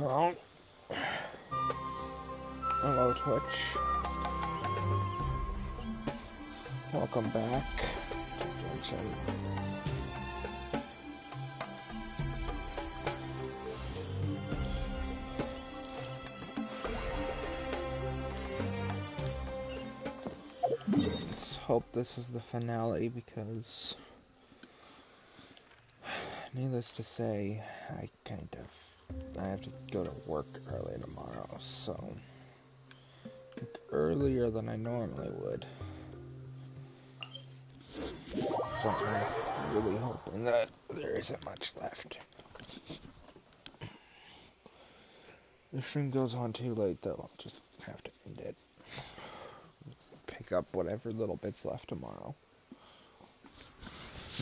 Well, hello Twitch. Welcome back to Genshin. Let's hope this is the finale because, needless to say, I have to go to work early tomorrow, so earlier than I normally would. So I'm really hoping that there isn't much left. If the stream goes on too late, though, I'll just have to end it. Pick up whatever little bits left tomorrow.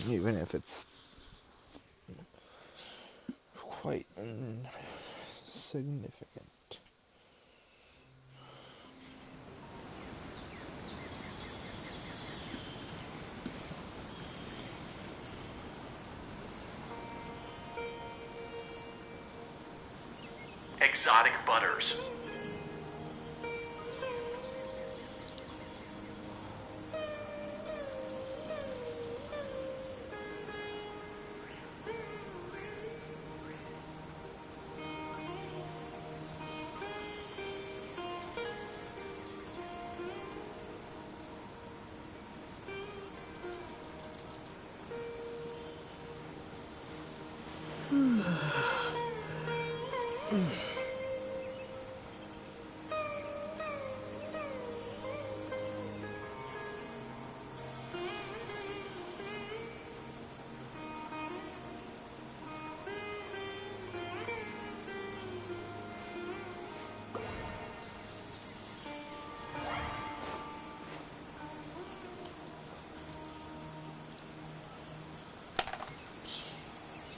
Even if it's quite insignificant. Exotic butters.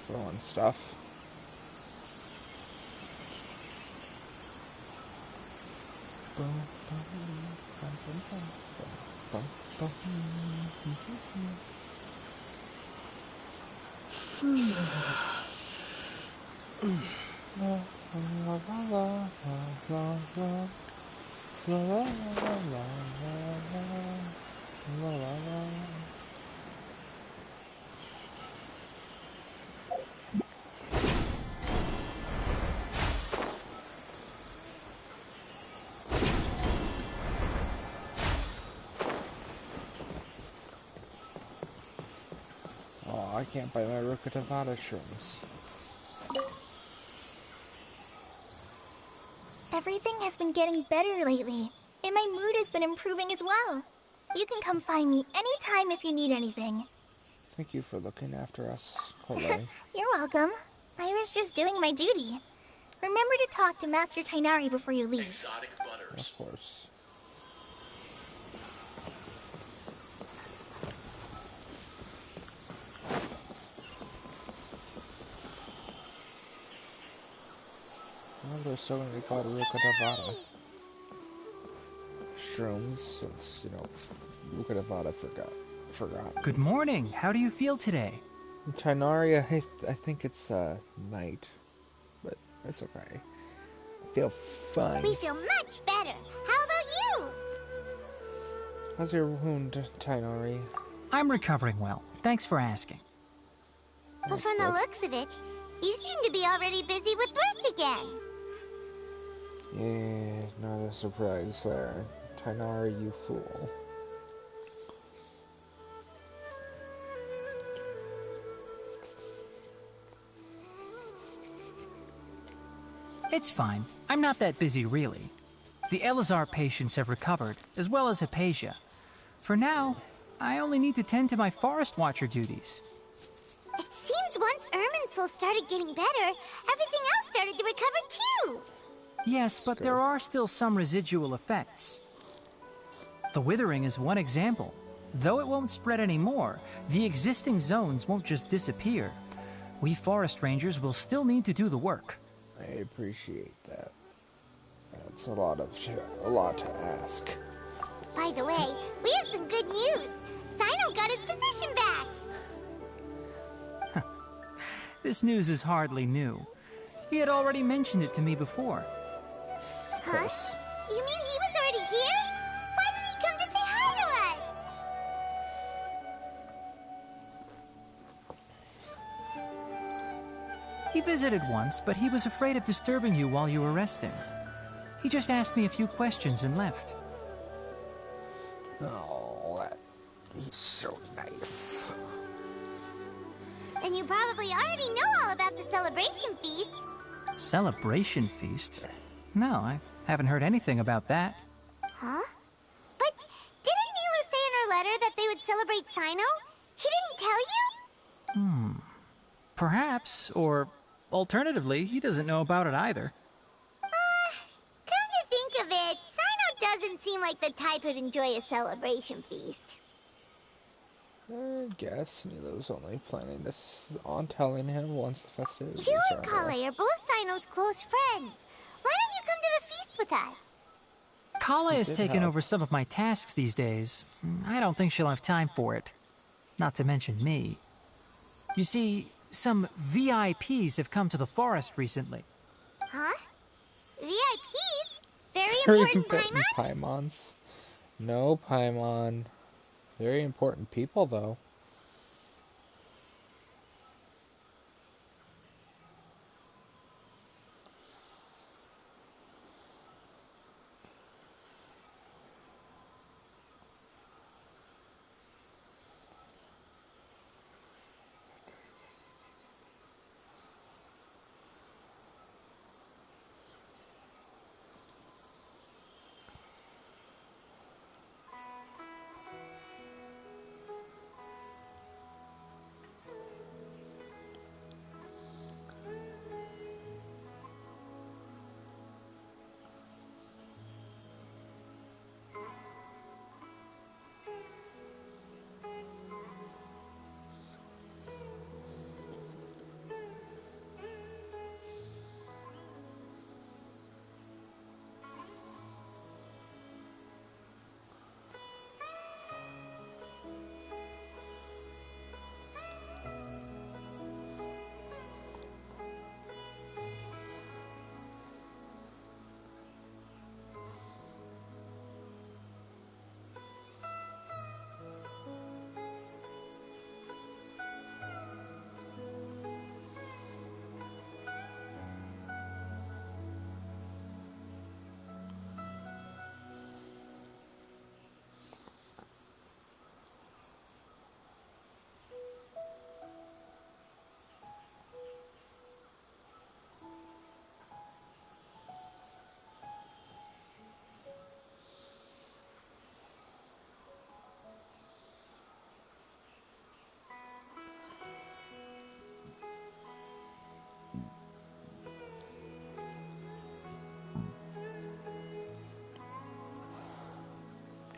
Throwing stuff. I can't buy my Rukatavada shrooms. Everything has been getting better lately, and my mood has been improving as well. You can come find me anytime if you need anything. Thank you for looking after us, Chloe. You're welcome. I was just doing my duty. Remember to talk to Master Tainari before you leave. Exotic butters. Of course. They're still going to be called Rukatavada shrooms, since, you know, Rukatavada forgot. Good morning. How do you feel today? Tainari, I think it's night, but it's okay. I feel fine. We feel much better. How about you? How's your wound, Tainari? I'm recovering well. Thanks for asking. But from the looks of it, you seem to be already busy with work again. Yeah, not a surprise there. Tainari, you fool. It's fine. I'm not that busy, really. The Elazar patients have recovered, as well as Hypatia. For now, I only need to tend to my Forest Watcher duties. It seems once Irminsul started getting better, everything else started to recover too. Yes, but there are still some residual effects. The withering is one example. Though it won't spread anymore, the existing zones won't just disappear. We forest rangers will still need to do the work. I appreciate that. That's a lot to ask. By the way, we have some good news. Sino got his position back. This news is hardly new. He had already mentioned it to me before. Of course. You mean he was already here? Why didn't he come to say hi to us? He visited once, but he was afraid of disturbing you while you were resting. He just asked me a few questions and left. Oh, he's so nice. And you probably already know all about the celebration feast. Celebration feast? No, I haven't heard anything about that. Huh? But didn't Nilu say in her letter that they would celebrate Sino? He didn't tell you? Perhaps, or alternatively, he doesn't know about it either. Come to think of it, Sino doesn't seem like the type who'd enjoy a celebration feast. I guess Nilo's only planning this on telling him once the festivities You are and over. Kale are both Sino's close friends. Why don't you come to the feast with us? Kala He has did taken help. over some of my tasks these days. I don't think she'll have time for it. Not to mention me. You see, some VIPs have come to the forest recently. Huh? VIPs? Very Very important important Paimons? Paimons. No Paimon. Very important people, though.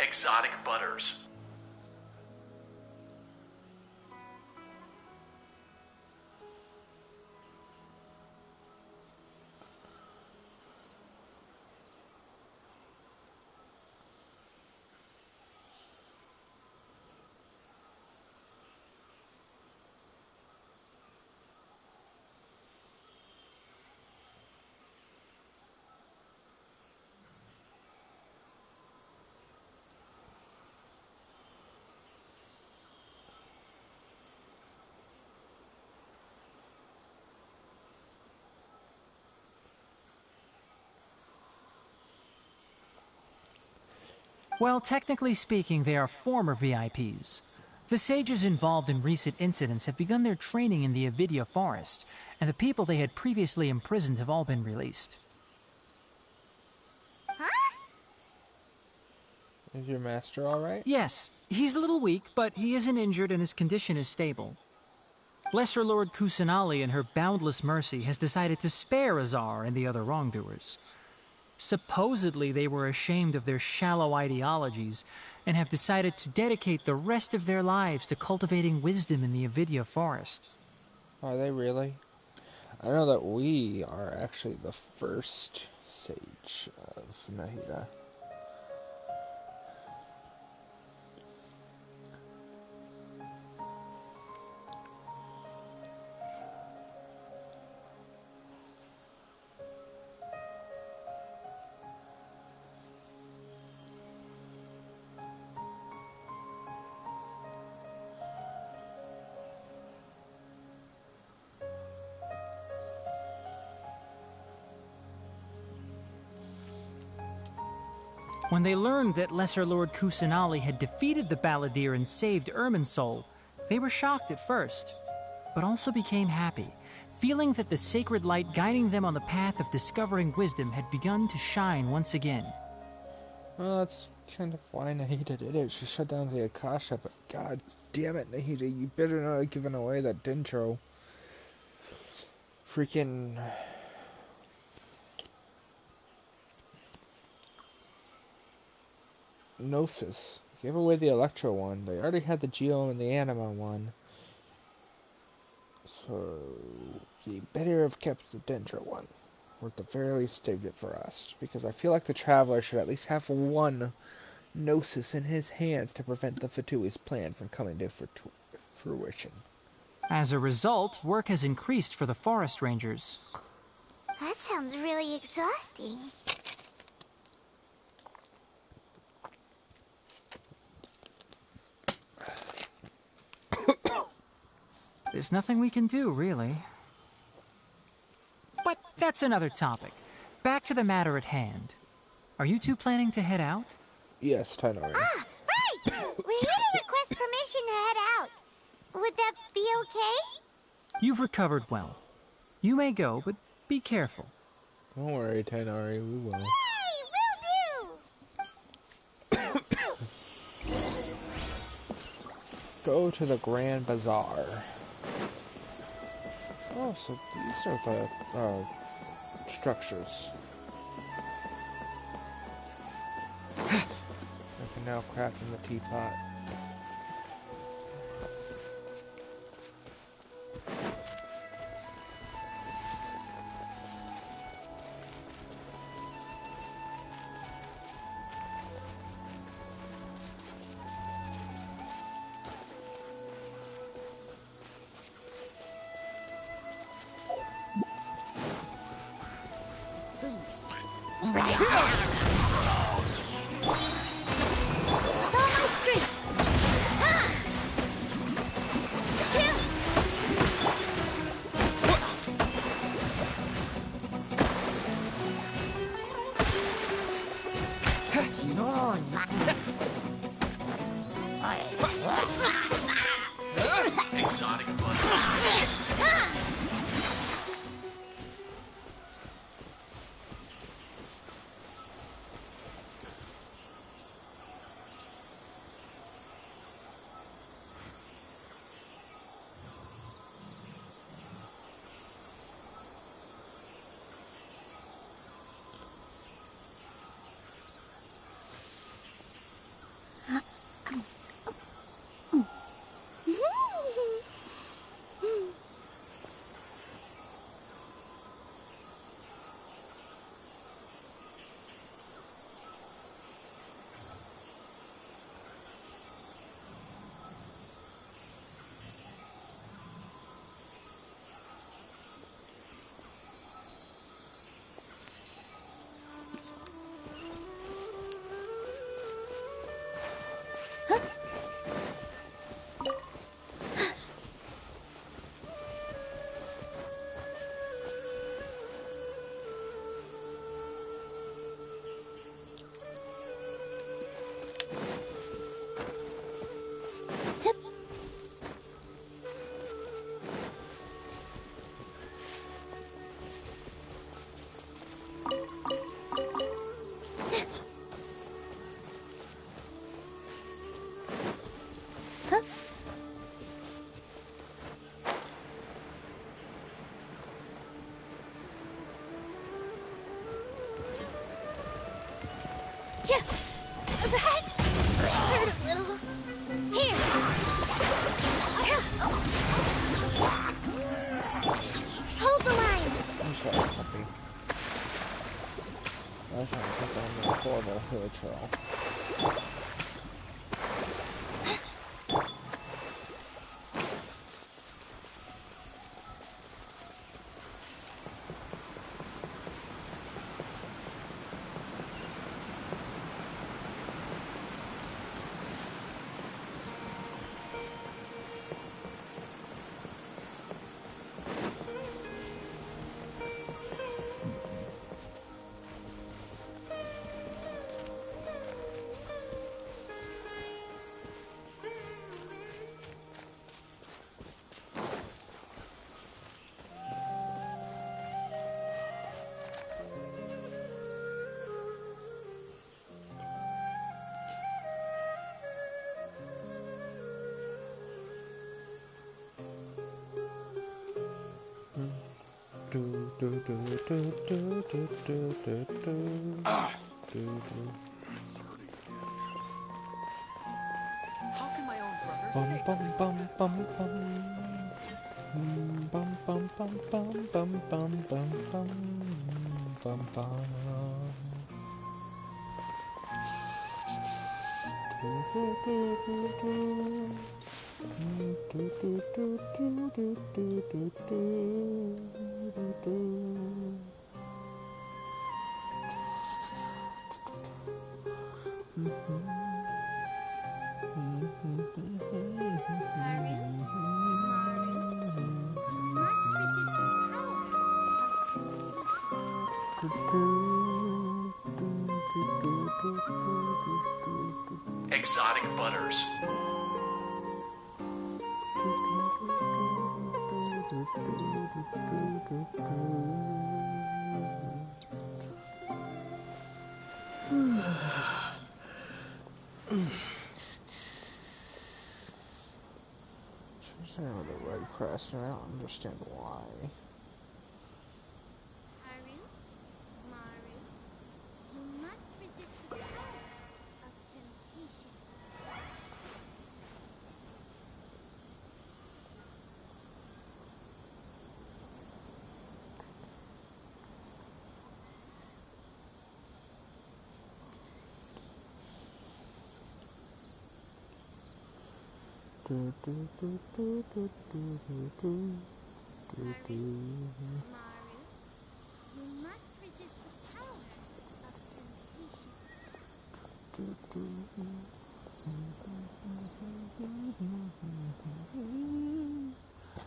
Exotic butters. Well, technically speaking, they are former VIPs. The sages involved in recent incidents have begun their training in the Avidya forest, and the people they had previously imprisoned have all been released. Huh? Is your master alright? Yes, he's a little weak, but he isn't injured and his condition is stable. Lesser Lord Kusanali, in her boundless mercy, has decided to spare Azar and the other wrongdoers. Supposedly, they were ashamed of their shallow ideologies and have decided to dedicate the rest of their lives to cultivating wisdom in the Avidya forest. Are they really? I know that we are actually the first sage of Nahida. When they learned that Lesser Lord Kusanali had defeated the Balladeer and saved Irminsul, they were shocked at first, but also became happy, feeling that the sacred light guiding them on the path of discovering wisdom had begun to shine once again. Well, that's kind of why Nahida did it. She shut down the Akasha, but god damn it, Nahida, you better not have given away that Dintro. Freaking... Gnosis. Give away the Electro one. They already had the Geo and the Anima one. So, you better have kept the Dendro one. Or at the very least saved it for us. Because I feel like the Traveler should at least have one Gnosis in his hands to prevent the Fatui's plan from coming to fruition. As a result, work has increased for the Forest Rangers. That sounds really exhausting. There's nothing we can do, really. But that's another topic. Back to the matter at hand. Are you two planning to head out? Yes, Tainari. Ah, right! We're here to request permission to head out. Would that be okay? You've recovered well. You may go, but be careful. Don't worry, Tainari, we will. Yay! Will do! Go to the Grand Bazaar. Oh, so these are the structures. I can now craft in the teapot. Exotic butters. Yeah, that hurt a little. Here. Hold the line. I'm sorry, puppy. I was trying to take on the horrible hill trail. How can my own brother Bum say bum something bum like that? bum bum. Bum bum bum bum bum bum bum bum bum bum. Exotic butters. She's out of the red crest, and I don't understand why. Harut, Marut, you must resist the power of temptation. Marut, you must resist the power of temptation. Harut, Marut,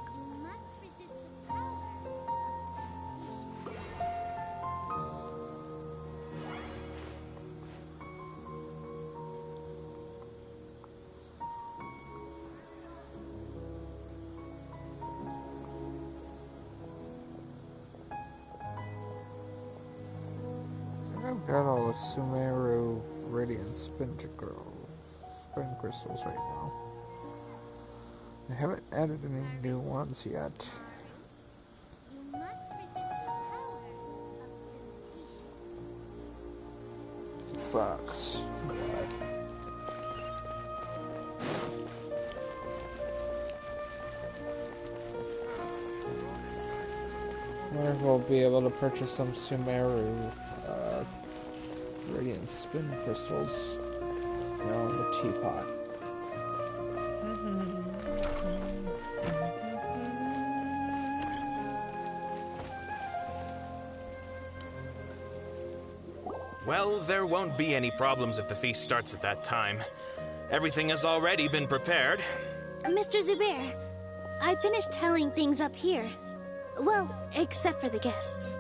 you must resist the power of I've got all the Sumeru Radiant spin crystals right now. I haven't added any new ones yet. you must resist the power of temptation. It sucks. Wonder if we'll be able to purchase some Sumeru Radiant spin crystals now in the teapot. Well, there won't be any problems if the feast starts at that time. Everything has already been prepared. Mr. Zubair, I finished tallying things up here. Well, except for the guests.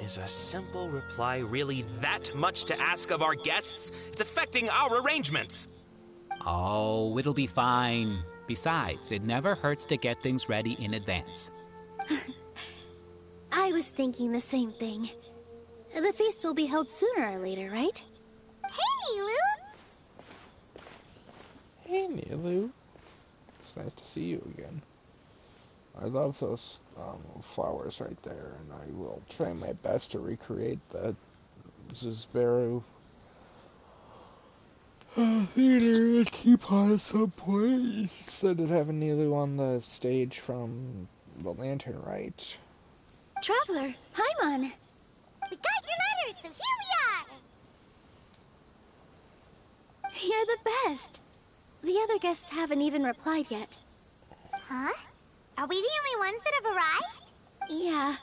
Is a simple reply really that much to ask of our guests? It's affecting our arrangements. Oh, it'll be fine. Besides, it never hurts to get things ready in advance. I was thinking the same thing. The feast will be held sooner or later, right? Hey, Nilu! Hey, Nilu. It's nice to see you again. I love those flowers right there, and I will try my best to recreate the Zizberu theater at teapot at some point. You said to have a Nilu on the stage from the lantern, right? Traveler, Paimon. We got your letter, so here we are! You're the best. The other guests haven't even replied yet. Huh? Are we the only ones that have arrived? Yeah,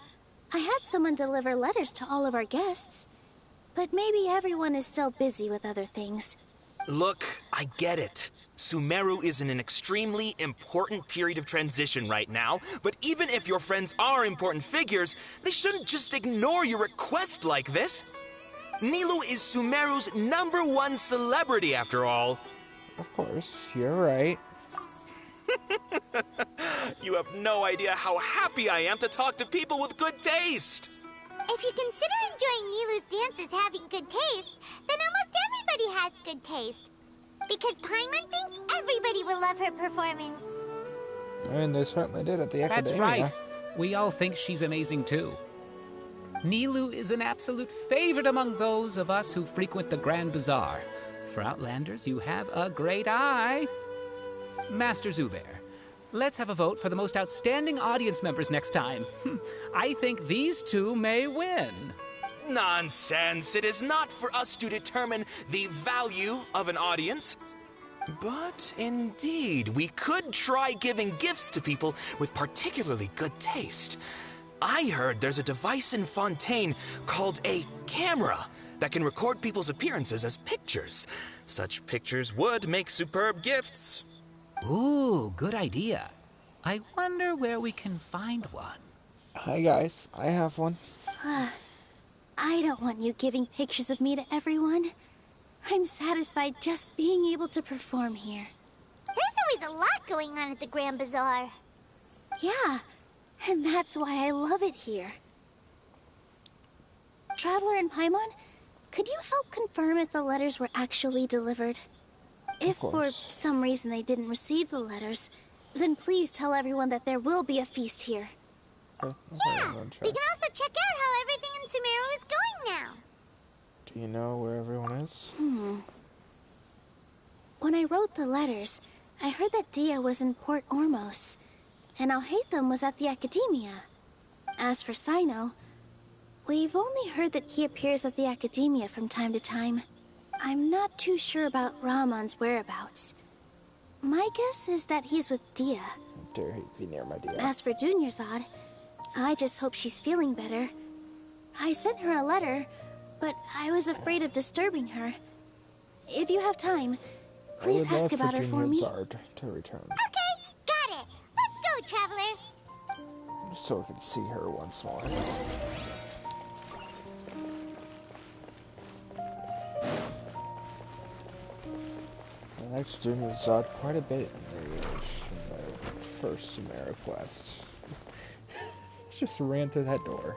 I had someone deliver letters to all of our guests. But maybe everyone is still busy with other things. Look, I get it. Sumeru is in an extremely important period of transition right now, but even if your friends are important figures, they shouldn't just ignore your request like this. Nilu is Sumeru's #1 celebrity, after all. Of course, you're right. You have no idea how happy I am to talk to people with good taste. If you consider enjoying Nilu's dances having good taste, then almost everybody has good taste. Because Paimon thinks everybody will love her performance. And they certainly did at the Academia. That's right. We all think she's amazing too. Nilu is an absolute favorite among those of us who frequent the Grand Bazaar. For Outlanders, you have a great eye. Master Zubair, let's have a vote for the most outstanding audience members next time. I think these two may win. Nonsense. It is not for us to determine the value of an audience. But indeed, we could try giving gifts to people with particularly good taste. I heard there's a device in Fontaine called a camera that can record people's appearances as pictures. Such pictures would make superb gifts. Ooh, good idea. I wonder where we can find one. Hi guys, I have one. I don't want you giving pictures of me to everyone. I'm satisfied just being able to perform here. There's always a lot going on at the Grand Bazaar. Yeah, and that's why I love it here. Traveler and Paimon, could you help confirm if the letters were actually delivered? If for some reason they didn't receive the letters, then please tell everyone that there will be a feast here. Okay, Yeah, we can also check out how everything in Sumeru is going now. Do you know where everyone is? When I wrote the letters, I heard that Dia was in Port Ormos, and Alhaitham was at the Academia. As for Sino, we've only heard that he appears at the Academia from time to time. I'm not too sure about Ramon's whereabouts. My guess is that he's with Dia. How dare he be near my Dia? As for Dunyarzad, I just hope she's feeling better. I sent her a letter, but I was afraid of disturbing her. If you have time, please ask about her for me. To return, Okay, got it. Let's go, Traveler. so we can see her once more. I liked Dunyarzad quite a bit in the first Sumeru quest. Just ran through that door.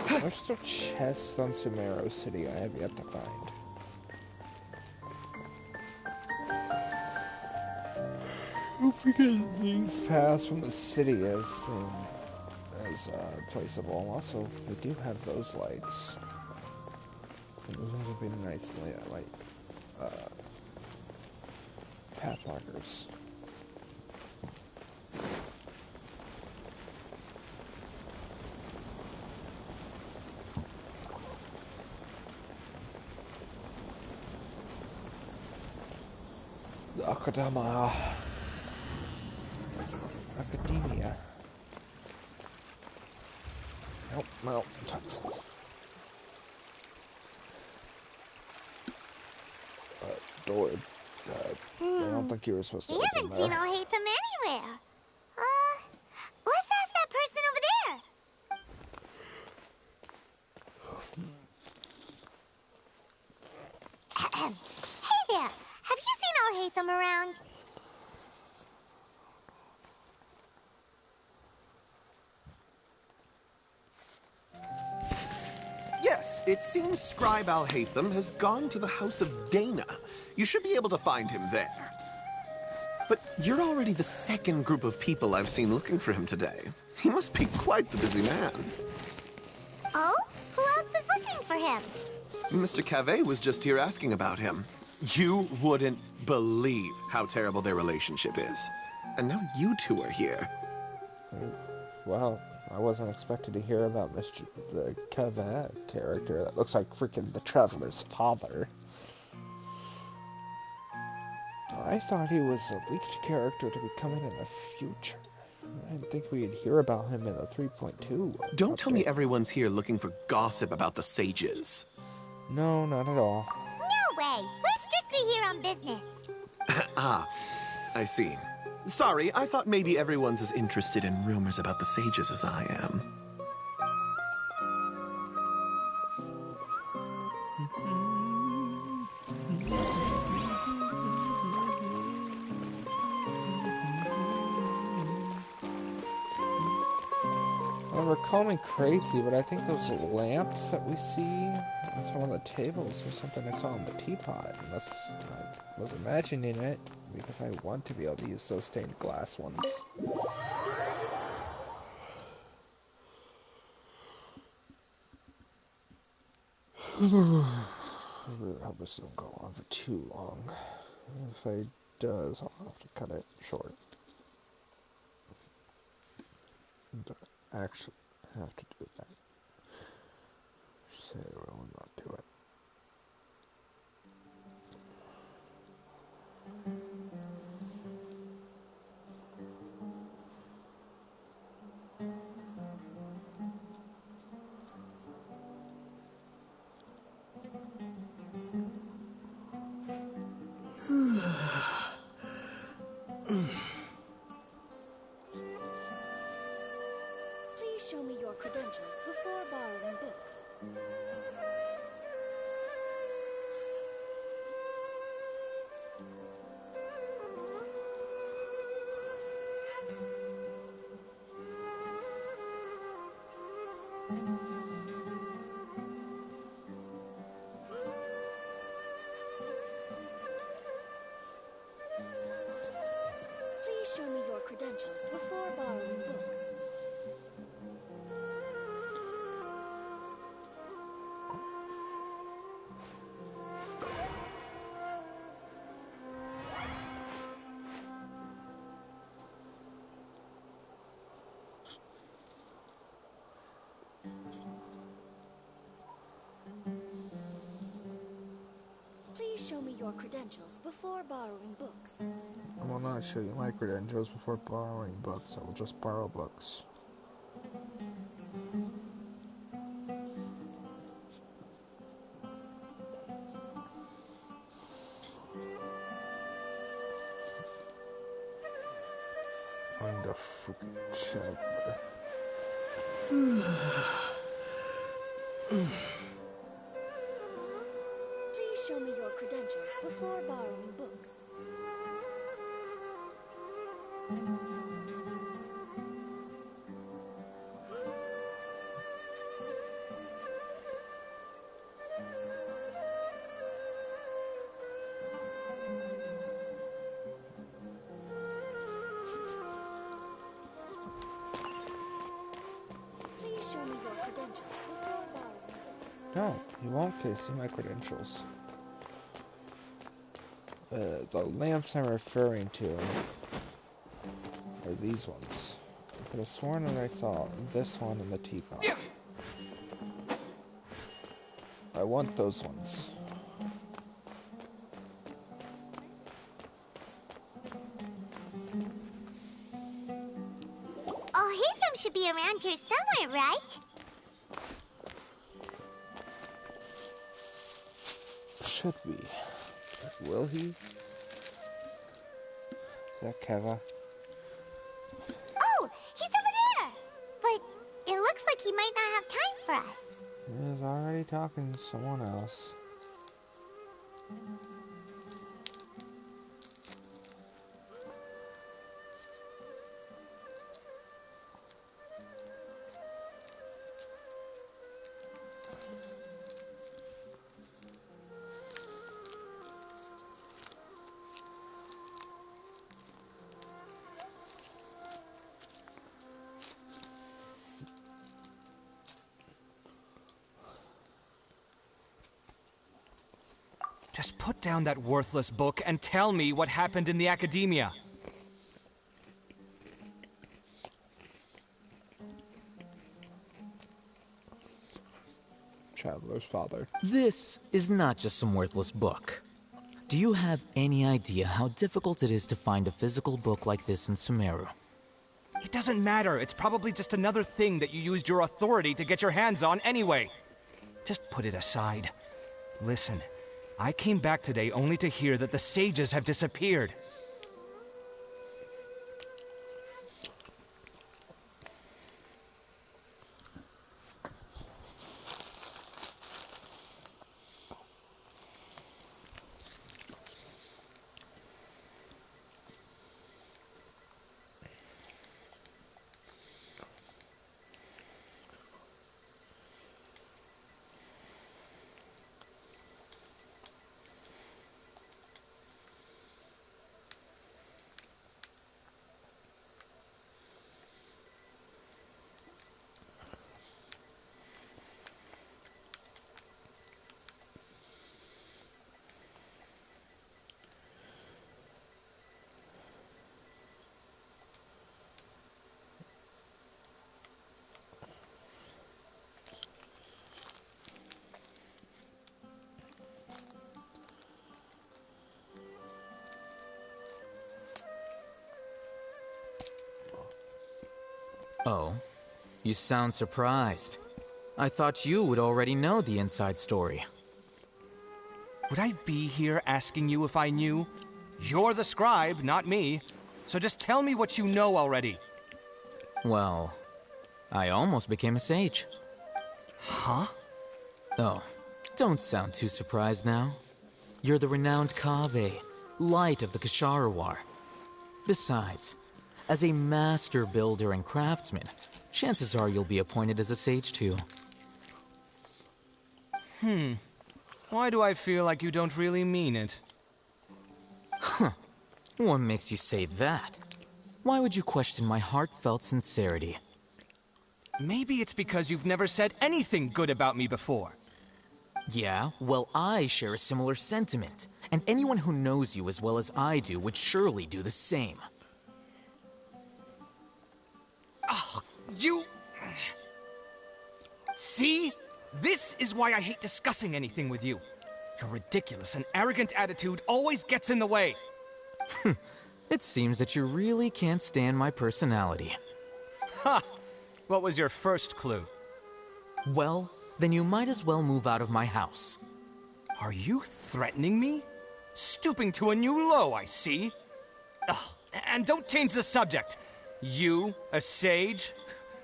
There's still chests on Sumeru City I have yet to find. Don't forget these paths from the city as placeable. Also, we do have those lights. And those would be nice light path markers. The Academia. Nope, well, that's... door. I don't think you were supposed to We open haven't there. seen Alhaitham anywhere. Let's ask that person over there. Hey there, have you seen Alhaitham around? Yes, it seems Scribe Alhaitham has gone to the House of Dana. You should be able to find him there. But you're already the second group of people I've seen looking for him today. He must be quite the busy man. Oh? Who else was looking for him? Mr. Cave was just here asking about him. You wouldn't believe how terrible their relationship is. And now you two are here. Well, I wasn't expected to hear about the Kavat character that looks like freaking the Traveler's father. I thought he was a leaked character to be coming in the future. I didn't think we'd hear about him in the 3.2. Don't tell me everyone's here looking for gossip about the sages. No, not at all. No way. We're strictly here on business. Ah, I see. Sorry, I thought maybe everyone's as interested in rumors about the sages as I am. Call me crazy, but I think those lamps that we see on some of the tables were something I saw in the teapot, unless I was imagining it, because I want to be able to use those stained glass ones. I really hope this doesn't go on for too long. If it does, I'll have to cut it short. I actually have to do that. Say I will not do it. Please show me your credentials before borrowing books. Please show me your credentials before borrowing books. Please show me your credentials before borrowing books. I will not show you my credentials before borrowing books. I will just borrow books. I'm the freaking chapter. Please show me your credentials before borrowing books. Please show me your credentials before borrowing books. No, you won't get to see my credentials. The lamps I'm referring to are these ones. I could have sworn that I saw this one in the teapot. I want those ones. Oh, Hatham should be around here somewhere, right? Should be. Will he? Is that Keva? Oh, he's over there! But it looks like he might not have time for us. He was already talking to someone else. Just put down that worthless book and tell me what happened in the academia. Traveler's father. This is not just some worthless book. Do you have any idea how difficult it is to find a physical book like this in Sumeru? It doesn't matter. It's probably just another thing that you used your authority to get your hands on anyway. Just put it aside. Listen, I came back today only to hear that the sages have disappeared. Oh, you sound surprised. I thought you would already know the inside story. Would I be here asking you if I knew? You're the scribe, not me. So just tell me what you know already. Well, I almost became a sage. Huh? Oh, don't sound too surprised now. You're the renowned Kaveh, light of the Ksharawar. Besides, as a master builder and craftsman, chances are you'll be appointed as a sage too. Why do I feel like you don't really mean it? What makes you say that? Why would you question my heartfelt sincerity? Maybe it's because you've never said anything good about me before. Yeah, well, I share a similar sentiment, and anyone who knows you as well as I do would surely do the same. Oh, you... See? This is why I hate discussing anything with you. Your ridiculous and arrogant attitude always gets in the way. It seems that you really can't stand my personality. Ha! What was your first clue? Well, then you might as well move out of my house. Are you threatening me? Stooping to a new low, I see. Ugh, and don't change the subject. You, a sage?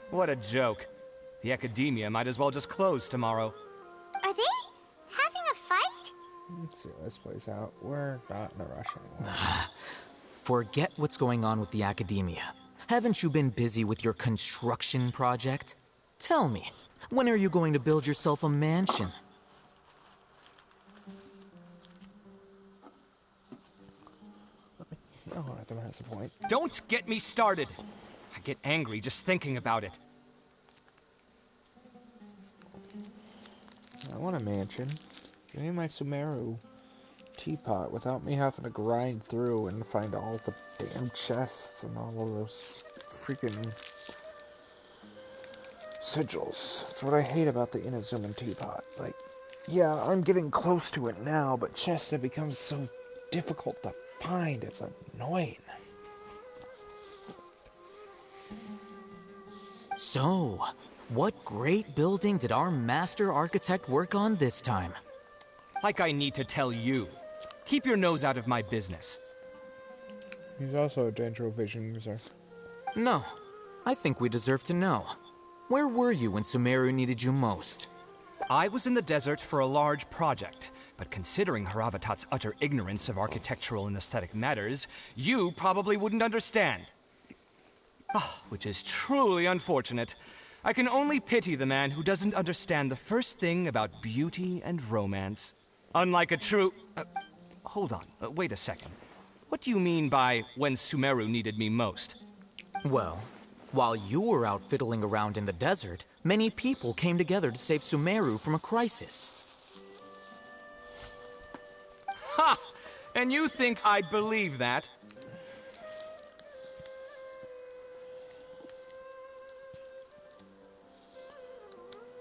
What a joke. The academia might as well just close tomorrow. Are they having a fight? Let's see how this plays out. We're not in a rush anymore. Forget what's going on with the academia. Haven't you been busy with your construction project? Tell me, when are you going to build yourself a mansion? Oh, that has a point. Don't get me started. I get angry just thinking about it. I want a mansion. Give me my Sumeru teapot without me having to grind through and find all the damn chests and all of those freaking sigils. That's what I hate about the Inazuman teapot. Like, yeah, I'm getting close to it now, but chests have become so difficult to find. It's annoying. So, what great building did our master architect work on this time? Like I need to tell you. Keep your nose out of my business. He's also a Dendro Vision user. No, I think we deserve to know. Where were you when Sumeru needed you most? I was in the desert for a large project, but considering Haravatat's utter ignorance of architectural and aesthetic matters, you probably wouldn't understand. Which is truly unfortunate. I can only pity the man who doesn't understand the first thing about beauty and romance. Unlike a true... hold on, wait a second. What do you mean by when Sumeru needed me most? Well, while you were out fiddling around in the desert, many people came together to save Sumeru from a crisis. Ha! And you think I'd believe that?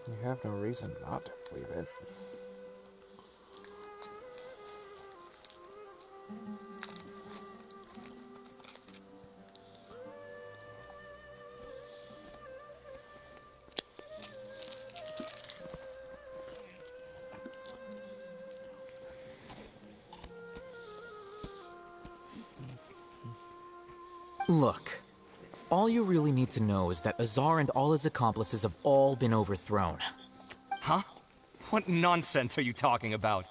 You have no reason not to believe it. Look, all you really need to know is that Azar and all his accomplices have all been overthrown. Huh? What nonsense are you talking about?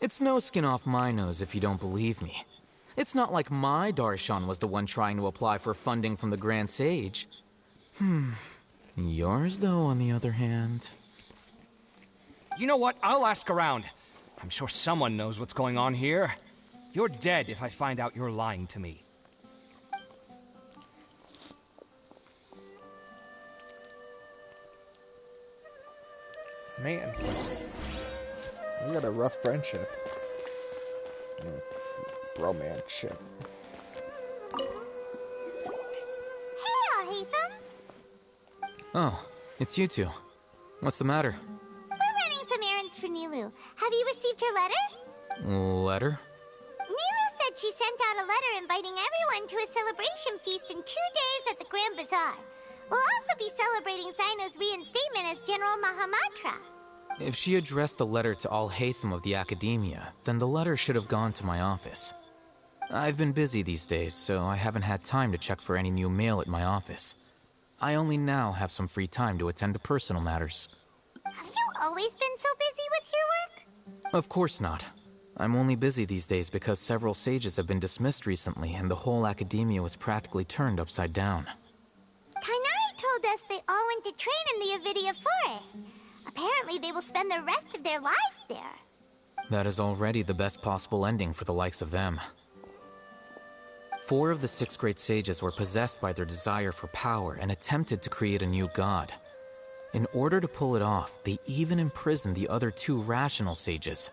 It's no skin off my nose if you don't believe me. It's not like my Darshan was the one trying to apply for funding from the Grand Sage. Yours, though, on the other hand... You know what? I'll ask around. I'm sure someone knows what's going on here. You're dead if I find out you're lying to me. Man, we got a rough friendship. Romance ship. Hey, Alhaitham! Oh, it's you two. What's the matter? We're running some errands for Nilu. Have you received her letter? Letter? Nilu said said she sent out a letter inviting everyone to a celebration feast in 2 days at the Grand Bazaar. We'll also be celebrating Zino's reinstatement as General Mahamatra. If she addressed the letter to Al-Haytham of the Academia, then the letter should have gone to my office. I've been busy these days, so I haven't had time to check for any new mail at my office. I only now have some free time to attend to personal matters. Have you always been so busy with your work? Of course not. I'm only busy these days because several sages have been dismissed recently and the whole Academia was practically turned upside down. Kainari told us they all went to train in the Avidia Forest. Apparently they will spend the rest of their lives there. That is already the best possible ending for the likes of them. 4 of the 6 great sages were possessed by their desire for power and attempted to create a new god. In order to pull it off, they even imprisoned the other 2 rational sages.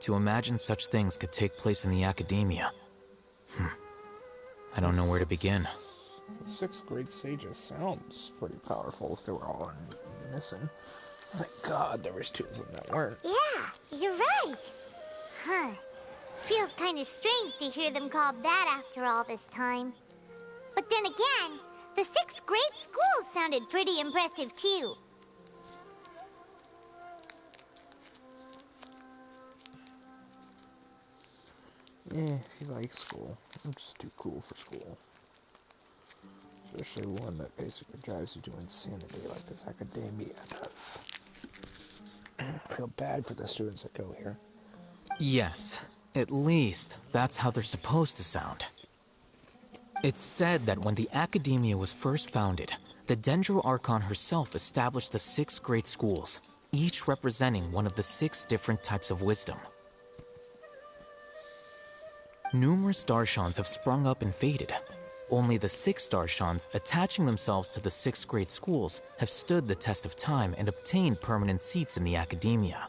To imagine such things could take place in the Academia. I don't know where to begin. The 6 great sages sounds pretty powerful if they were all missing. Thank God there was 2 of them that weren't. Yeah, you're right. Huh. Feels kind of strange to hear them called that after all this time. But then again, the 6 great schools sounded pretty impressive too. Yeah, he likes school. I'm just too cool for school. Especially one that basically drives you to insanity like this Academia does. I feel bad for the students that go here. Yes, at least that's how they're supposed to sound. It's said that when the Academia was first founded, the Dendro Archon herself established the 6 great schools, each representing one of the 6 different types of wisdom. Numerous Darshans have sprung up and faded. Only the 6 Darshans, attaching themselves to the 6 great schools, have stood the test of time and obtained permanent seats in the Academia.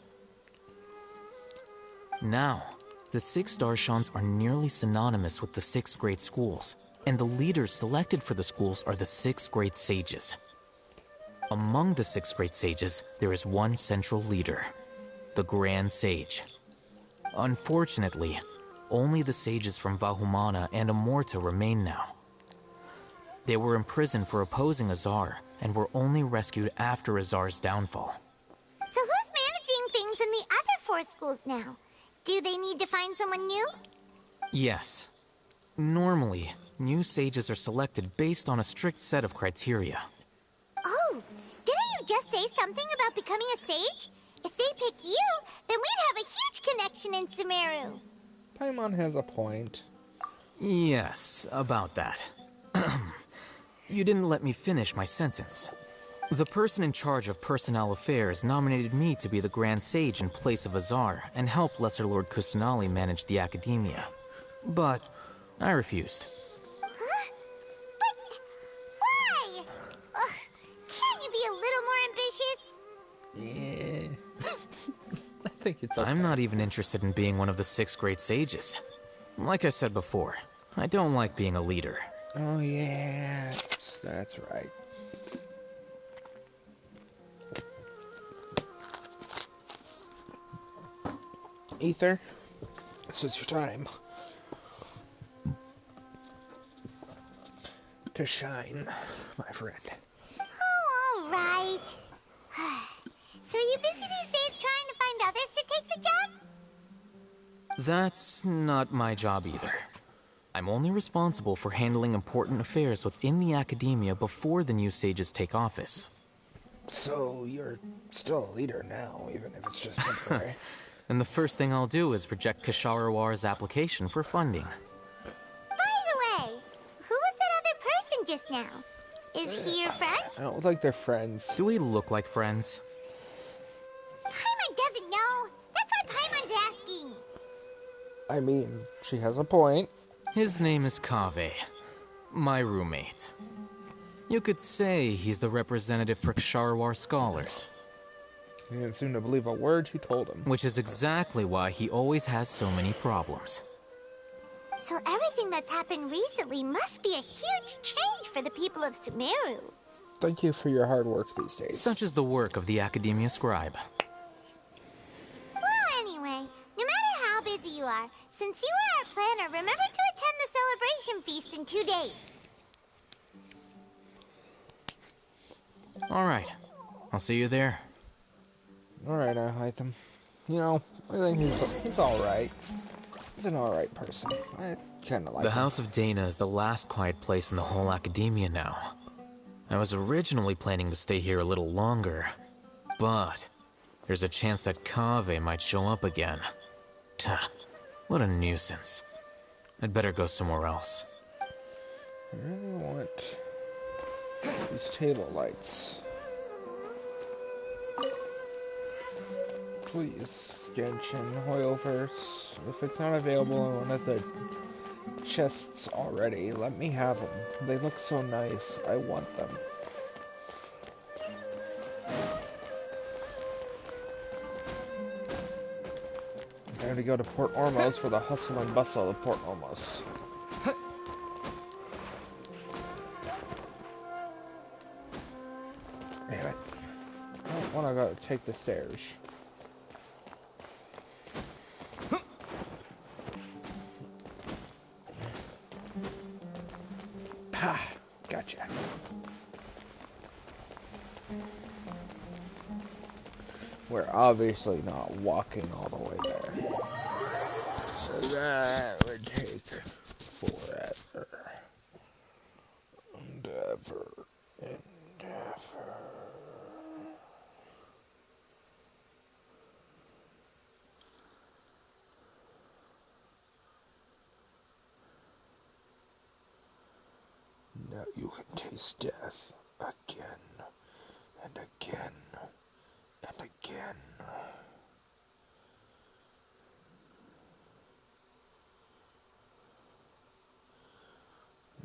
Now, the 6 Darshans are nearly synonymous with the 6 great schools, and the leaders selected for the schools are the 6 great sages. Among the 6 great sages, there is one central leader, the Grand Sage. Unfortunately, only the sages from Vahumana and Amorta remain now. They were imprisoned for opposing Azar, and were only rescued after Azar's downfall. So who's managing things in the other 4 schools now? Do they need to find someone new? Yes. Normally, new sages are selected based on a strict set of criteria. Oh, didn't you just say something about becoming a sage? If they pick you, then we'd have a huge connection in Sumeru. Paimon has a point. Yes, about that. You didn't let me finish my sentence. The person in charge of personnel affairs nominated me to be the Grand Sage in place of Azar and help Lesser Lord Kusanali manage the Academia. But I refused. Huh? But why? Ugh, can't you be a little more ambitious? Yeah. I think it's okay. I'm not even interested in being one of the 6 great sages. Like I said before, I don't like being a leader. Oh yeah, that's right. Ether, this is your time to shine, my friend. Oh, all right. So are you busy these days trying to find others to take the job? That's not my job either. I'm only responsible for handling important affairs within the Academia before the new sages take office. So you're still a leader now, even if it's just temporary. And the first thing I'll do is reject Kasharawar's application for funding. By the way, who was that other person just now? Is he your friend? I don't look like they're friends. Do we look like friends? Paimon doesn't know. That's why Paimon's asking. I mean, she has a point. His name is Kaveh, my roommate. You could say he's the representative for Ksharawar scholars. He didn't seem to believe a word you told him. Which is exactly why he always has so many problems. So everything that's happened recently must be a huge change for the people of Sumeru. Thank you for your hard work these days. Such is the work of the Academia Scribe. Well, anyway, no matter how busy you you are. Since you are our planner, remember to attend the celebration feast in 2 days. Alright, I'll see you there. Alright, I like him. You know, I think he's alright. He's an alright person. I kinda like The him. House of Dana is the last quiet place in the whole academia now. I was originally planning to stay here a little longer, but there's a chance that Kaveh might show up again. Tuh, what a nuisance. I'd better go somewhere else. I really want these table lights. Please, Genshin, Hoyoverse. If it's not available in one of the chests already, let me have them. They look so nice. I want them. I'm going to go to Port Ormos for the hustle and bustle of Port Ormos. Damn it. I don't want to go take the stairs. Pah! Gotcha. We're obviously not walking all the way there. So that would take forever. Endeavor. Now you can taste death again and again and again.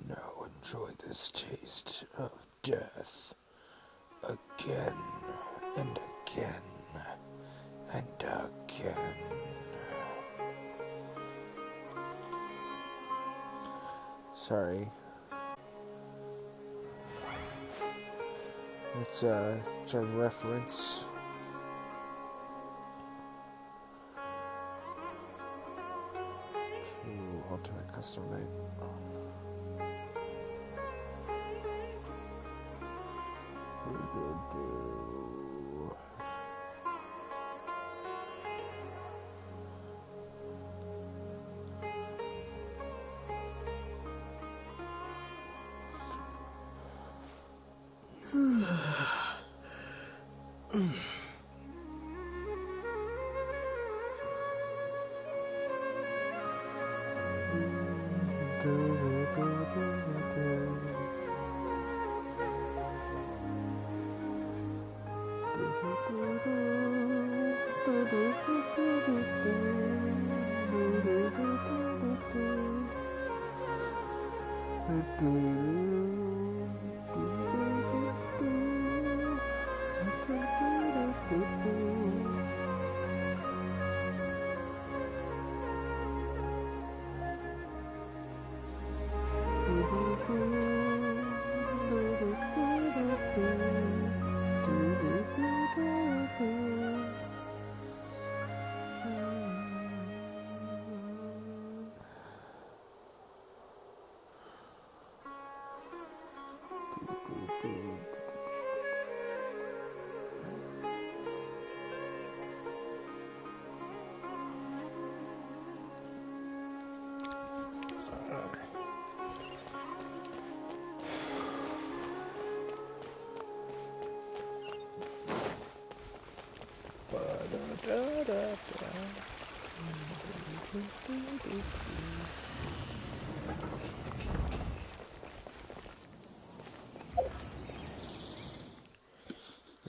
Now enjoy this taste of death again and again and again. Sorry. It's a reference. To alternate custom made.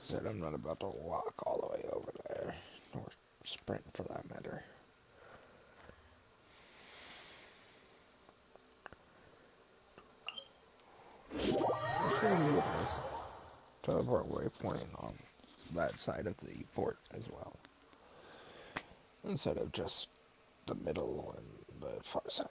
Said I'm not about to walk all the way over there, or sprint for that matter. There should be a nice teleport waypoint on that side of the port as well, instead of just the middle and the far side.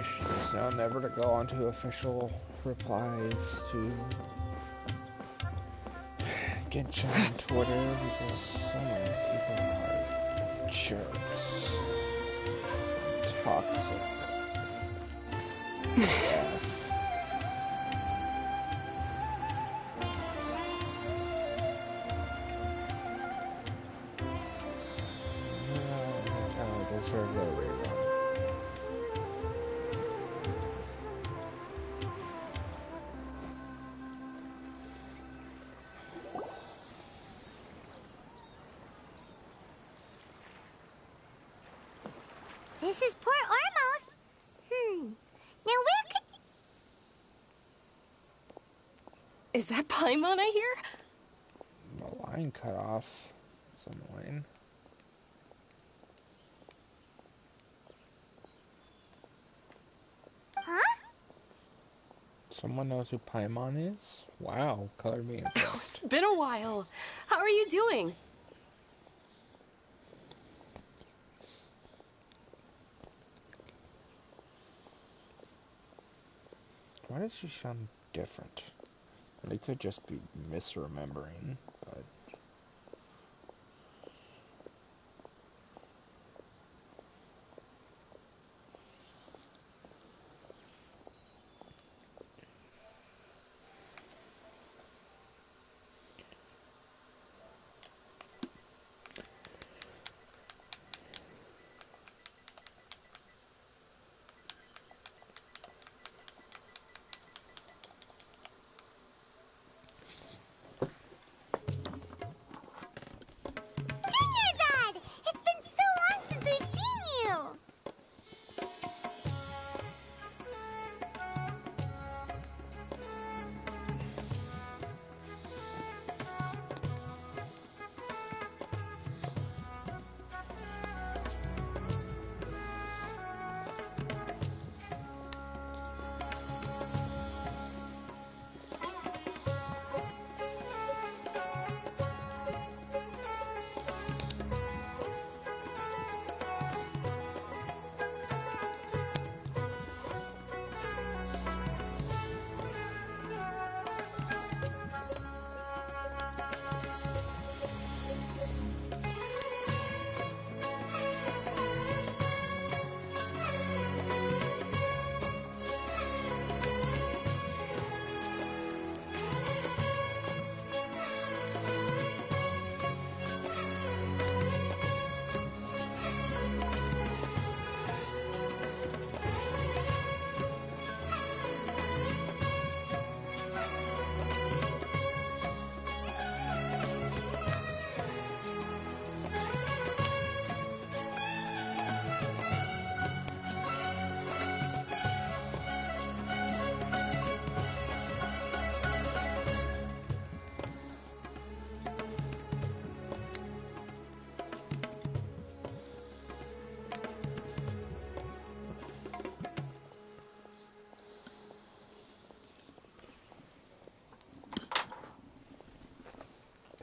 She's now never to go on to official replies to Genshin Twitter because so many people are jerks. Toxic. Yes. I deserve no rerun. This is Port Ormos. Now where could... Is that Paimon I hear? The line cut off. It's annoying. Huh? Someone knows who Paimon is? Wow, color me impressed. It's been a while. How are you doing? Why does she sound different? They could just be misremembering, but... Dad! It's been so long since we've seen you!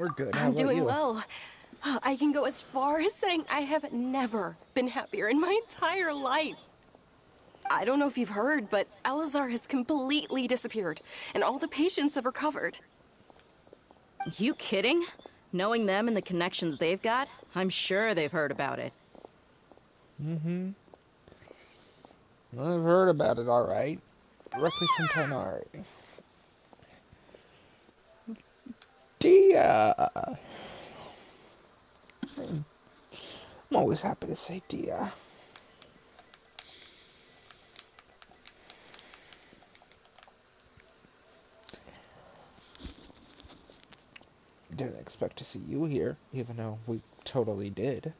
We're good. How I'm about doing you? well. I can go as far as saying I have never been happier in my entire life. I don't know if you've heard, but Elazar has completely disappeared, and all the patients have recovered. You kidding? Knowing them and the connections they've got, I'm sure they've heard about it. Mm-hmm. I've heard about it, alright. directly from Tainari. Dia! I'm always happy to say Dia. Didn't expect to see you here, even though we totally did.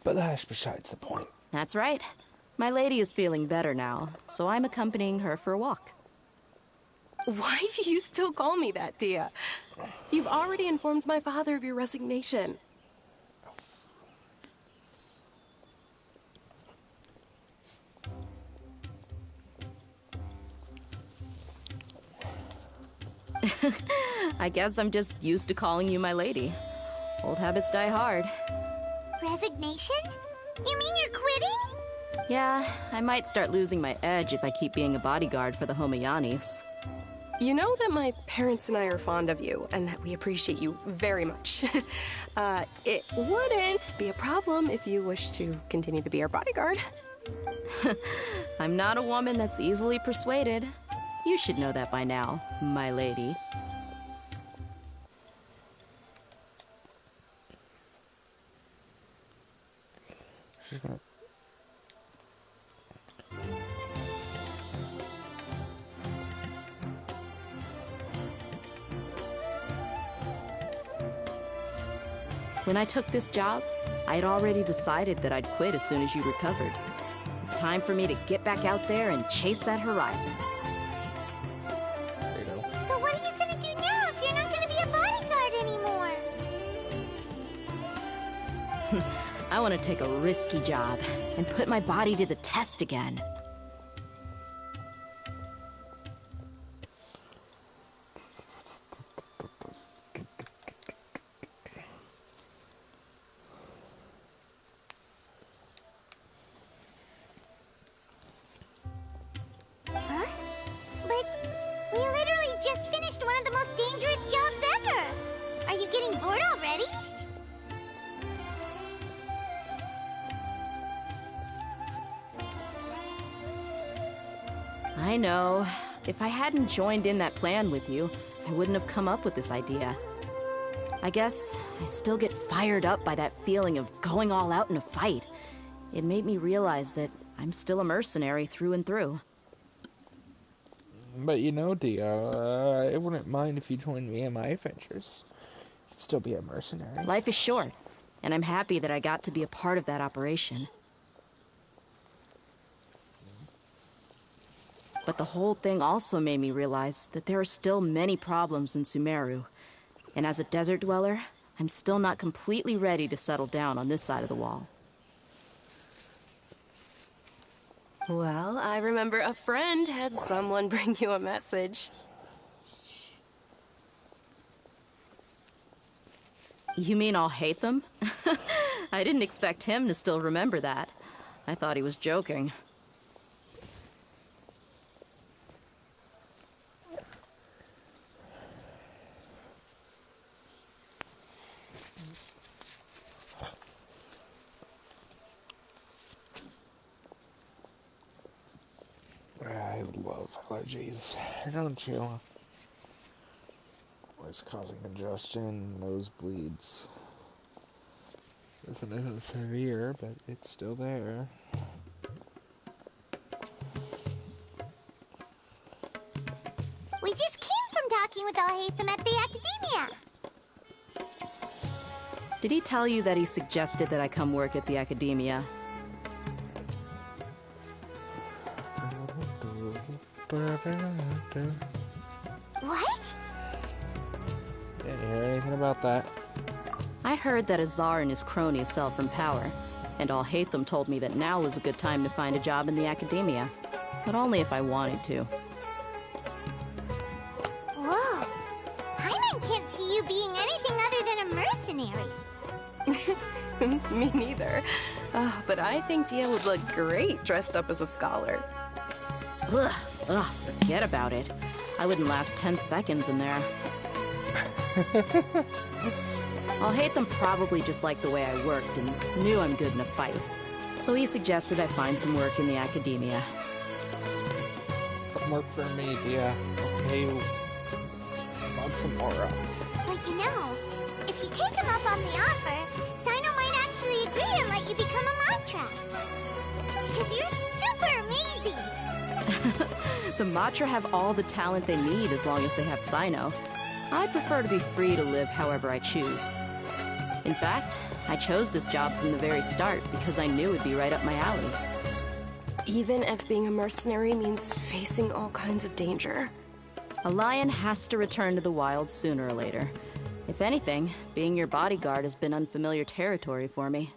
But that's besides the point. That's right. My lady is feeling better now, so I'm accompanying her for a walk. Why do you still call me that, Dia? You've already informed my father of your resignation. I guess I'm just used to calling you my lady. Old habits die hard. Resignation? You mean you're quitting? Yeah, I might start losing my edge if I keep being a bodyguard for the Homayanis. You know that my parents and I are fond of you, and that we appreciate you very much. It wouldn't be a problem if you wish to continue to be our bodyguard. I'm not a woman that's easily persuaded. You should know that by now, my lady. When I took this job, I had already decided that I'd quit as soon as you recovered. It's time for me to get back out there and chase that horizon. There you go. So what are you gonna do now if you're not gonna be a bodyguard anymore? I want to take a risky job and put my body to the test again. Huh? But we literally just finished one of the most dangerous jobs ever. Are you getting bored already? I know. If I hadn't joined in that plan with you, I wouldn't have come up with this idea. I guess I still get fired up by that feeling of going all out in a fight. It made me realize that I'm still a mercenary through and through. But you know, Dia, I wouldn't mind if you joined me in my adventures. You'd still be a mercenary. Life is short, and I'm happy that I got to be a part of that operation. But the whole thing also made me realize that there are still many problems in Sumeru. And as a desert dweller, I'm still not completely ready to settle down on this side of the wall. Well, I remember a friend had someone bring you a message. You mean I'll hate them? I didn't expect him to still remember that. I thought he was joking. I love allergies, don't you? Always causing congestion, nosebleeds. This one isn't severe, but it's still there. We just came from talking with Al-Haytham at the Academia. Did he tell you that he suggested that I come work at the Academia? What? Didn't hear anything about that. I heard that Azar and his cronies fell from power, and Al-Haytham told me that now was a good time to find a job in the Academia, but only if I wanted to. Whoa. Hyman can't see you being anything other than a mercenary. Me neither. But I think Dia would look great dressed up as a scholar. Ugh, forget about it. I wouldn't last 10 seconds in there. Al-Haytham probably just liked the way I worked and knew I'm good in a fight. So he suggested I find some work in the Academia. some work for me, Dia. Okay, want some aura. But you know, if you take him up on the offer, Sino might actually agree and let you become a Matra. Because you're super amazing! The Matra have all the talent they need as long as they have Sino. I prefer to be free to live however I choose. In fact, I chose this job from the very start because I knew it'd be right up my alley. Even if being a mercenary means facing all kinds of danger. A lion has to return to the wild sooner or later. If anything, being your bodyguard has been unfamiliar territory for me.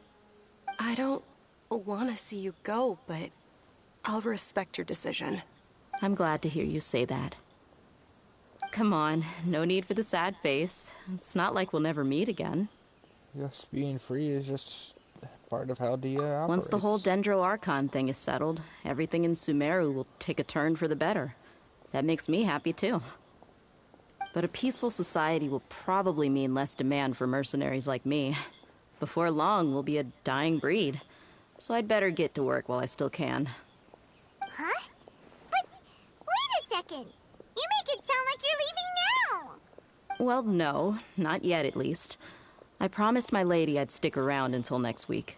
I don't want to see you go, but I'll respect your decision. I'm glad to hear you say that. Come on, no need for the sad face. It's not like we'll never meet again. Just being free is just part of how Dia operates. Once the whole Dendro Archon thing is settled, everything in Sumeru will take a turn for the better. That makes me happy too. But a peaceful society will probably mean less demand for mercenaries like me. Before long, we'll be a dying breed. So I'd better get to work while I still can. Huh? But wait a second! You make it sound like you're leaving now! Well, no, not yet at least. I promised my lady I'd stick around until next week.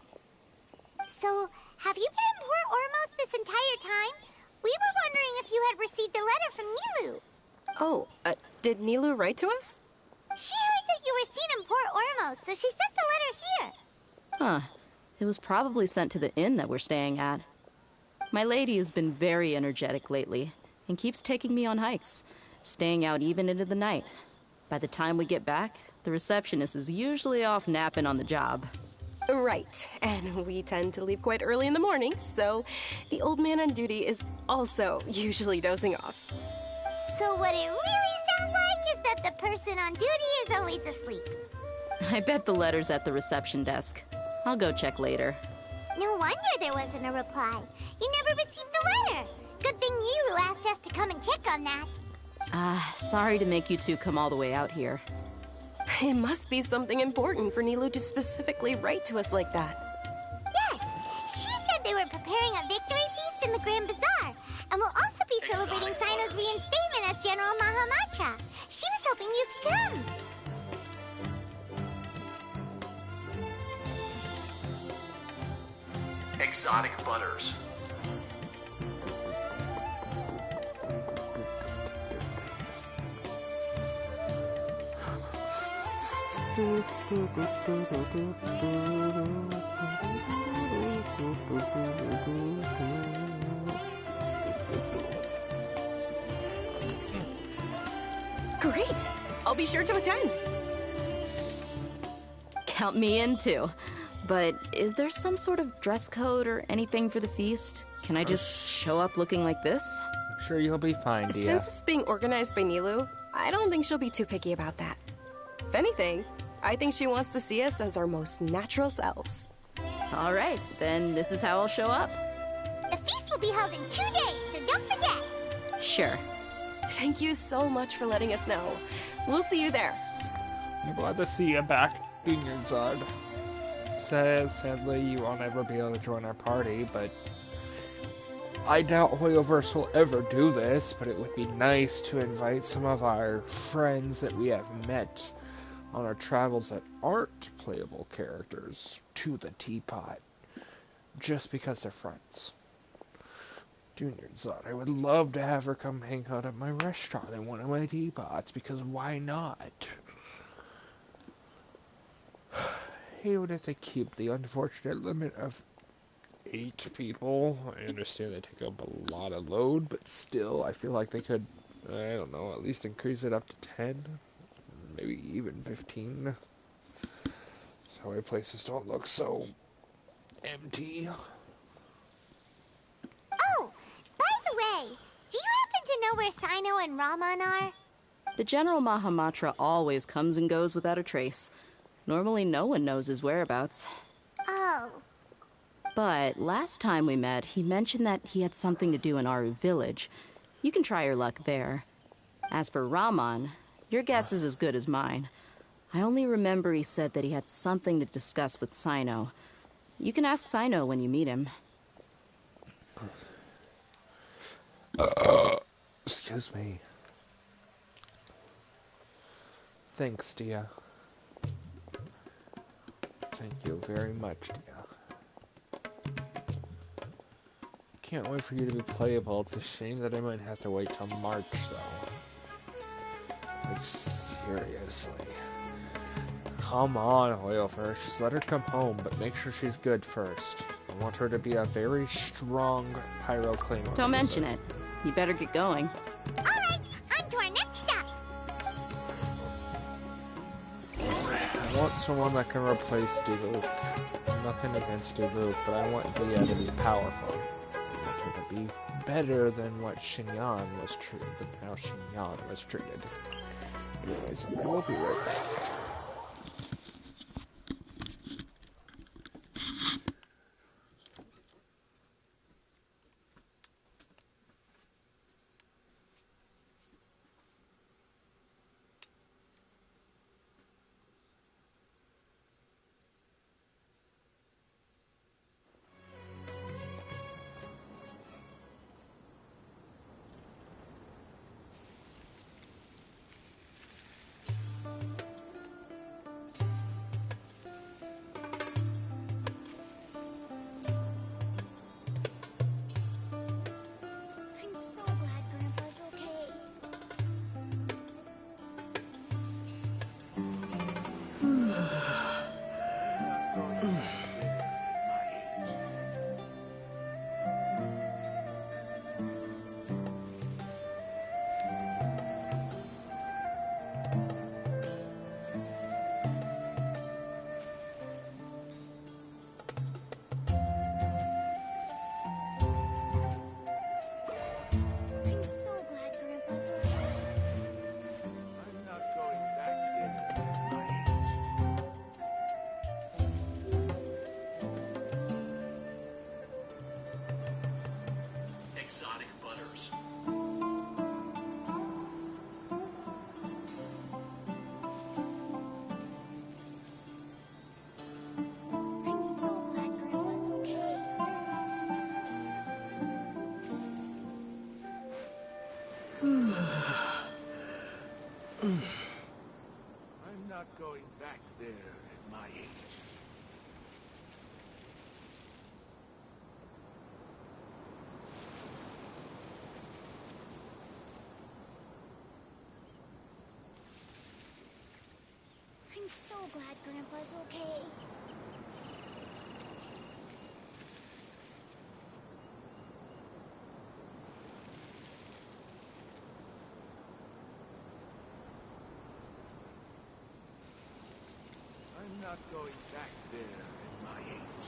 So, have you been in Port Ormos this entire time? We were wondering if you had received a letter from Nilou. Oh, did Nilou write to us? She heard that you were seen in Port Ormos, so she sent the letter here. Huh. It was probably sent to the inn that we're staying at. My lady has been very energetic lately, and keeps taking me on hikes, staying out even into the night. By the time we get back, the receptionist is usually off napping on the job. Right, and we tend to leave quite early in the morning, so the old man on duty is also usually dozing off. So what it really sounds like is that the person on duty is always asleep. I bet the letter's at the reception desk. I'll go check later. No wonder there wasn't a reply. You never received the letter. Good thing Nilou asked us to come and check on that. Sorry to make you two come all the way out here. It must be something important for Nilou to specifically write to us like that. Yes! She said they were preparing a victory feast in the Grand Bazaar, and will also be celebrating Sino's reinstatement as General Mahamatra. She was hoping you could come. Exotic butters. Great! I'll be sure to attend. Count me in too. But is there some sort of dress code or anything for the feast? Can I just show up looking like this? I'm sure you'll be fine, Dia. Since it's being organized by Nilou, I don't think she'll be too picky about that. If anything, I think she wants to see us as our most natural selves. All right, then this is how I'll show up. The feast will be held in 2 days, so don't forget. Sure. Thank you so much for letting us know. We'll see you there. I'm glad to see you back, Dunyarzad. Sadly, you won't ever be able to join our party, but I doubt Hoyoverse will ever do this, but it would be nice to invite some of our friends that we have met on our travels that aren't playable characters to the teapot, just because they're friends. Dunyarzad, I would love to have her come hang out at my restaurant in one of my teapots, because why not? Even if they keep the unfortunate limit of 8 people, I understand they take up a lot of load, but still, I feel like they could, I don't know, at least increase it up to 10, maybe even 15. So our places don't look so empty. Oh, by the way, do you happen to know where Sino and Raman are? The General Mahamatra always comes and goes without a trace. Normally no one knows his whereabouts. Oh. But last time we met, he mentioned that he had something to do in Aru Village. You can try your luck there. As for Raman, your guess is as good as mine. I only remember he said that he had something to discuss with Sino. You can ask Sino when you meet him. Excuse me. Thanks, Dia. Thank you very much, Dia. Can't wait for you to be playable. It's a shame that I might have to wait till March, though. Like, seriously. Come on, Oilfish. Just let her come home, but make sure she's good first. I want her to be a very strong Pyro Claymore. Don't mention it. You better get going. Alright, on to our next step. I want someone that can replace Diluc. Nothing against Diluc, but I want Dia to be powerful. I want her to be better than what Xinyan was treated, than how Xinyan was treated. Anyways, I will be right back. I'm so glad Grandpa's okay. I'm so glad Grandpa's okay. I'm not going back there at my age. Exotic butters. I'm so glad Grandpa's okay. I'm not going back there at my age. I'm so glad Grandpa's okay. I'm not going back there at my age.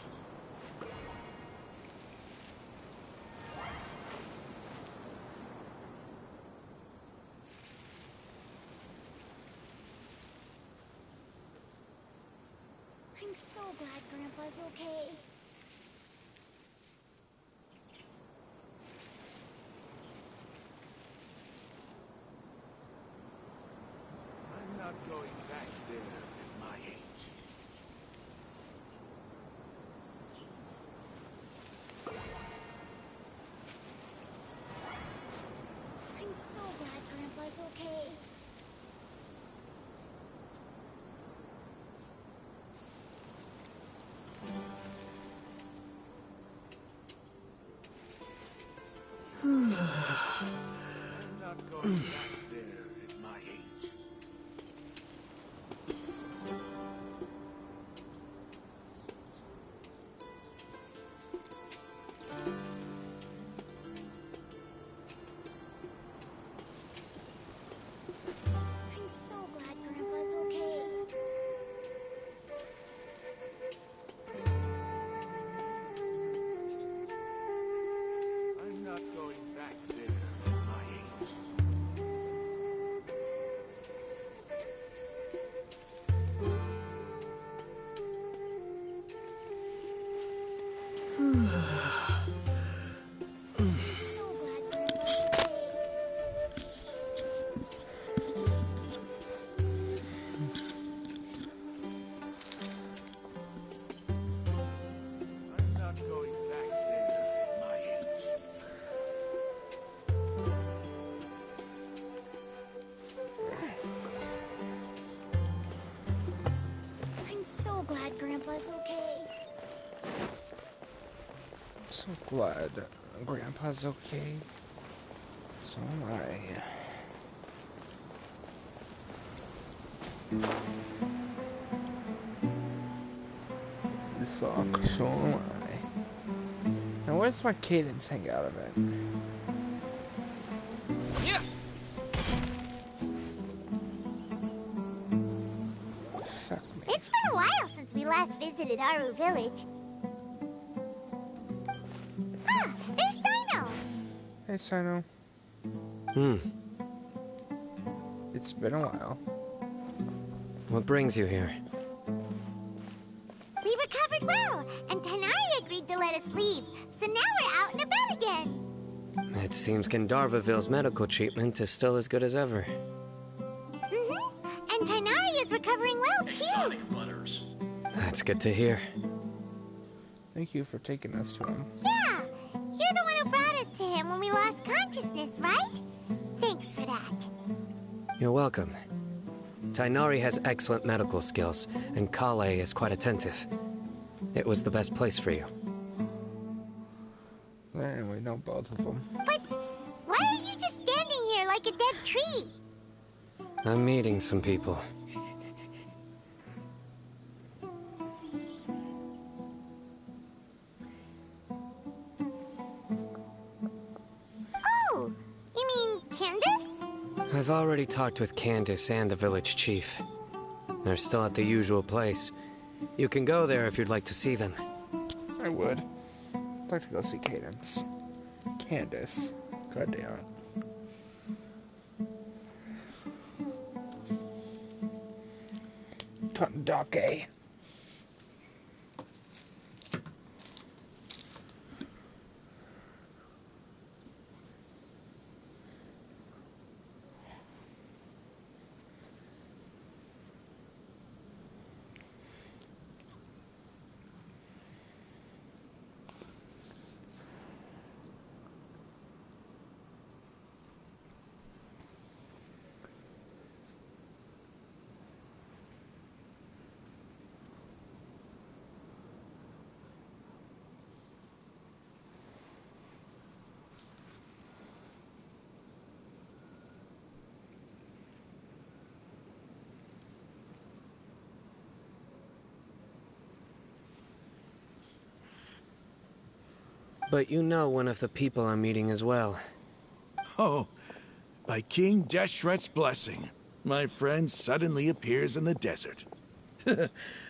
I'm so glad Grandpa's okay. I'm not going back there at my age. I'm so glad Grandpa's okay. I'm not going back there at my age. Grandpa's okay. So glad Grandpa's okay. So am I. You suck, so am I. Now where's my cadence hang out of it? Yeah. Fuck me. It's been a while since we last visited Aru Village. Ah, there's Sino! Hey, Sino. It's been a while. What brings you here? We recovered well, and Tanari agreed to let us leave, so now we're out and about again. It seems Gandharvaville's medical treatment is still as good as ever. And Tanari is recovering well, too. That's good to hear. Thank you for taking us to him. Yeah, you're the one who brought us to him when we lost consciousness, right? Thanks for that. You're welcome. Tainari has excellent medical skills, and Kale is quite attentive. It was the best place for you. And we know both of them. But why are you just standing here like a dead tree? I'm meeting some people. Oh, you mean Candace? I've already talked with Candace and the village chief. They're still at the usual place. You can go there if you'd like to see them. I would. I'd like to go see Cadence. Candace. God damn it. Tundake. But you know one of the people I'm meeting as well. Oh, by King Deshret's blessing, my friend suddenly appears in the desert.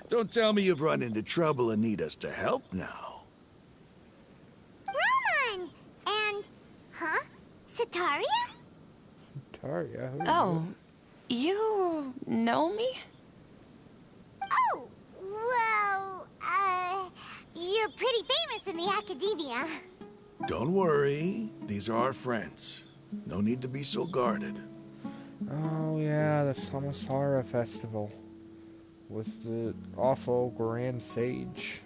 Don't tell me you've run into trouble and need us to help now. Roman! And... huh? Sataria? Taria? Who Oh, you know me? Oh, well, you're pretty famous in the academia. Don't worry, these are our friends. No need to be so guarded. Oh yeah, the Samasara festival. With the awful Grand Sage.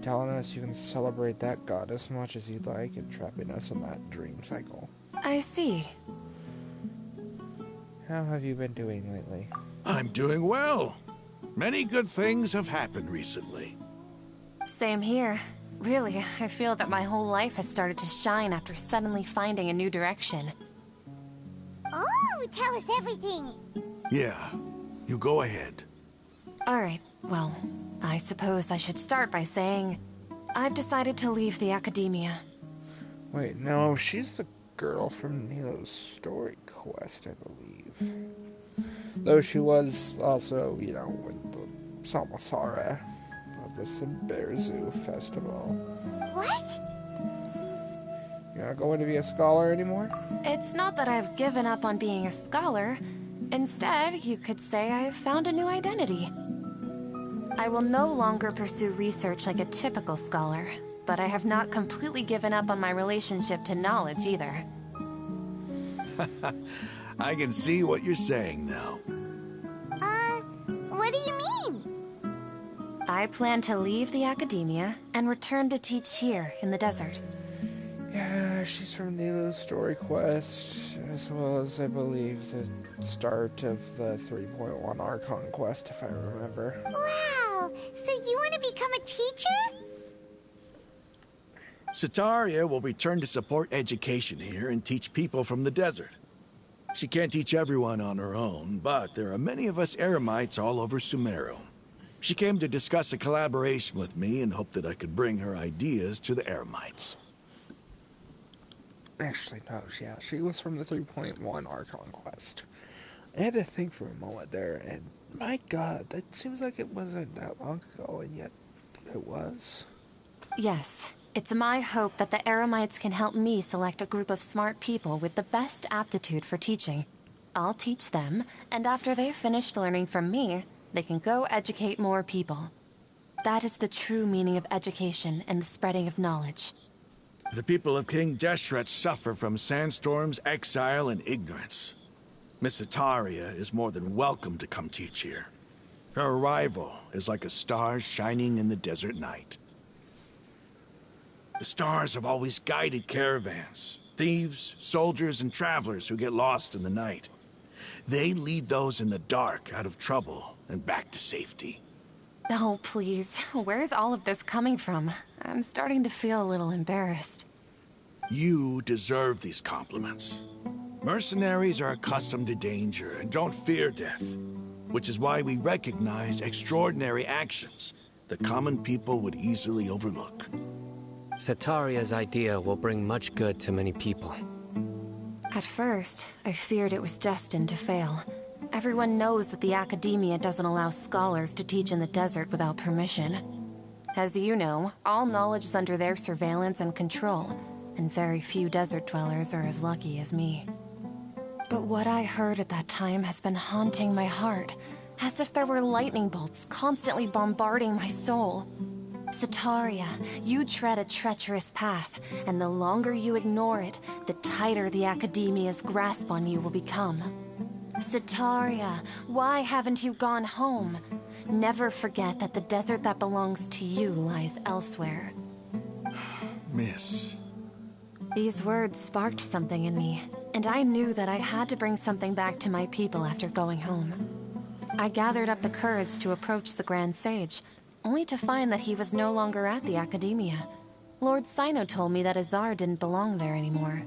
Telling us you can celebrate that god as much as you'd like and trapping us in that dream cycle. I see. How have you been doing lately? I'm doing well. Many good things have happened recently. Same here. Really, I feel that my whole life has started to shine after suddenly finding a new direction. Oh, tell us everything. Yeah, you go ahead. Alright, well, I suppose I should start by saying I've decided to leave the academia. Wait, no, she's the girl from Nilo's story quest, I believe. Though she was also, you know, with the Samasara of the Simberzu festival. What? You're not going to be a scholar anymore? It's not that I've given up on being a scholar. Instead, you could say I've found a new identity. I will no longer pursue research like a typical scholar, but I have not completely given up on my relationship to knowledge either. I can see what you're saying now. What do you mean? I plan to leave the academia and return to teach here in the desert. Yeah, she's from Nilo's story quest, as well as, I believe, the start of the 3.1 Archon quest, if I remember. Wow, so Setaria will return to support education here and teach people from the desert. She can't teach everyone on her own, but there are many of us Eremites all over Sumeru. She came to discuss a collaboration with me and hoped that I could bring her ideas to the Eremites. Actually, no, yeah, she was from the 3.1 Archon quest. I had to think for a moment there, and my god, that seems like it wasn't that long ago, and yet it was. Yes, it's my hope that the Eremites can help me select a group of smart people with the best aptitude for teaching. I'll teach them, and after they've finished learning from me, they can go educate more people. That is the true meaning of education and the spreading of knowledge. The people of King Deshret suffer from sandstorms, exile, and ignorance. Miss Setaria is more than welcome to come teach here. Her arrival is like a star shining in the desert night. The stars have always guided caravans, thieves, soldiers, and travelers who get lost in the night. They lead those in the dark out of trouble and back to safety. Oh, please. Where's all of this coming from? I'm starting to feel a little embarrassed. You deserve these compliments. Mercenaries are accustomed to danger and don't fear death, which is why we recognize extraordinary actions that common people would easily overlook. Setaria's idea will bring much good to many people. At first, I feared it was destined to fail. Everyone knows that the Academia doesn't allow scholars to teach in the desert without permission. As you know, all knowledge is under their surveillance and control, and very few desert dwellers are as lucky as me. But what I heard at that time has been haunting my heart, as if there were lightning bolts constantly bombarding my soul. Setaria, you tread a treacherous path, and the longer you ignore it, the tighter the Academia's grasp on you will become. Setaria, why haven't you gone home? Never forget that the desert that belongs to you lies elsewhere. Miss. These words sparked something in me, and I knew that I had to bring something back to my people after going home. I gathered up the courage to approach the Grand Sage, only to find that he was no longer at the Academia. Lord Sino told me that Azar didn't belong there anymore.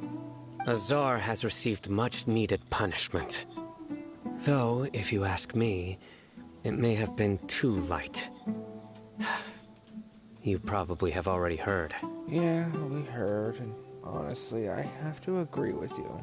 Azar has received much-needed punishment. Though, if you ask me, it may have been too light. You probably have already heard. Yeah, we heard, and honestly, I have to agree with you.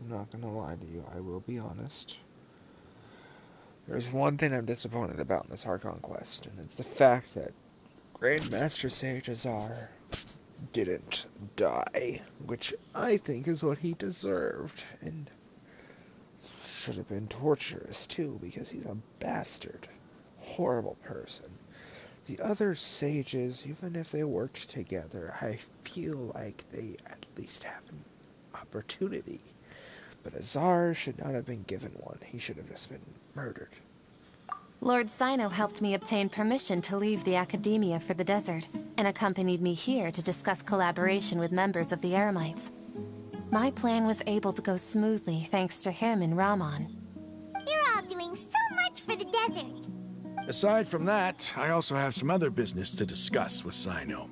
I'm not gonna lie to you, I will be honest. There's one thing I'm disappointed about in this Archon quest, and it's the fact that Grandmaster Sage Azar didn't die, which I think is what he deserved, and should have been torturous too, because he's a bastard, horrible person. The other sages, even if they worked together, I feel like they at least have an opportunity. But Azar should not have been given one. He should have just been murdered. Lord Sino helped me obtain permission to leave the Academia for the desert, and accompanied me here to discuss collaboration with members of the Eremites. My plan was able to go smoothly thanks to him and Rahman. You're all doing so much for the desert. Aside from that, I also have some other business to discuss with Sino.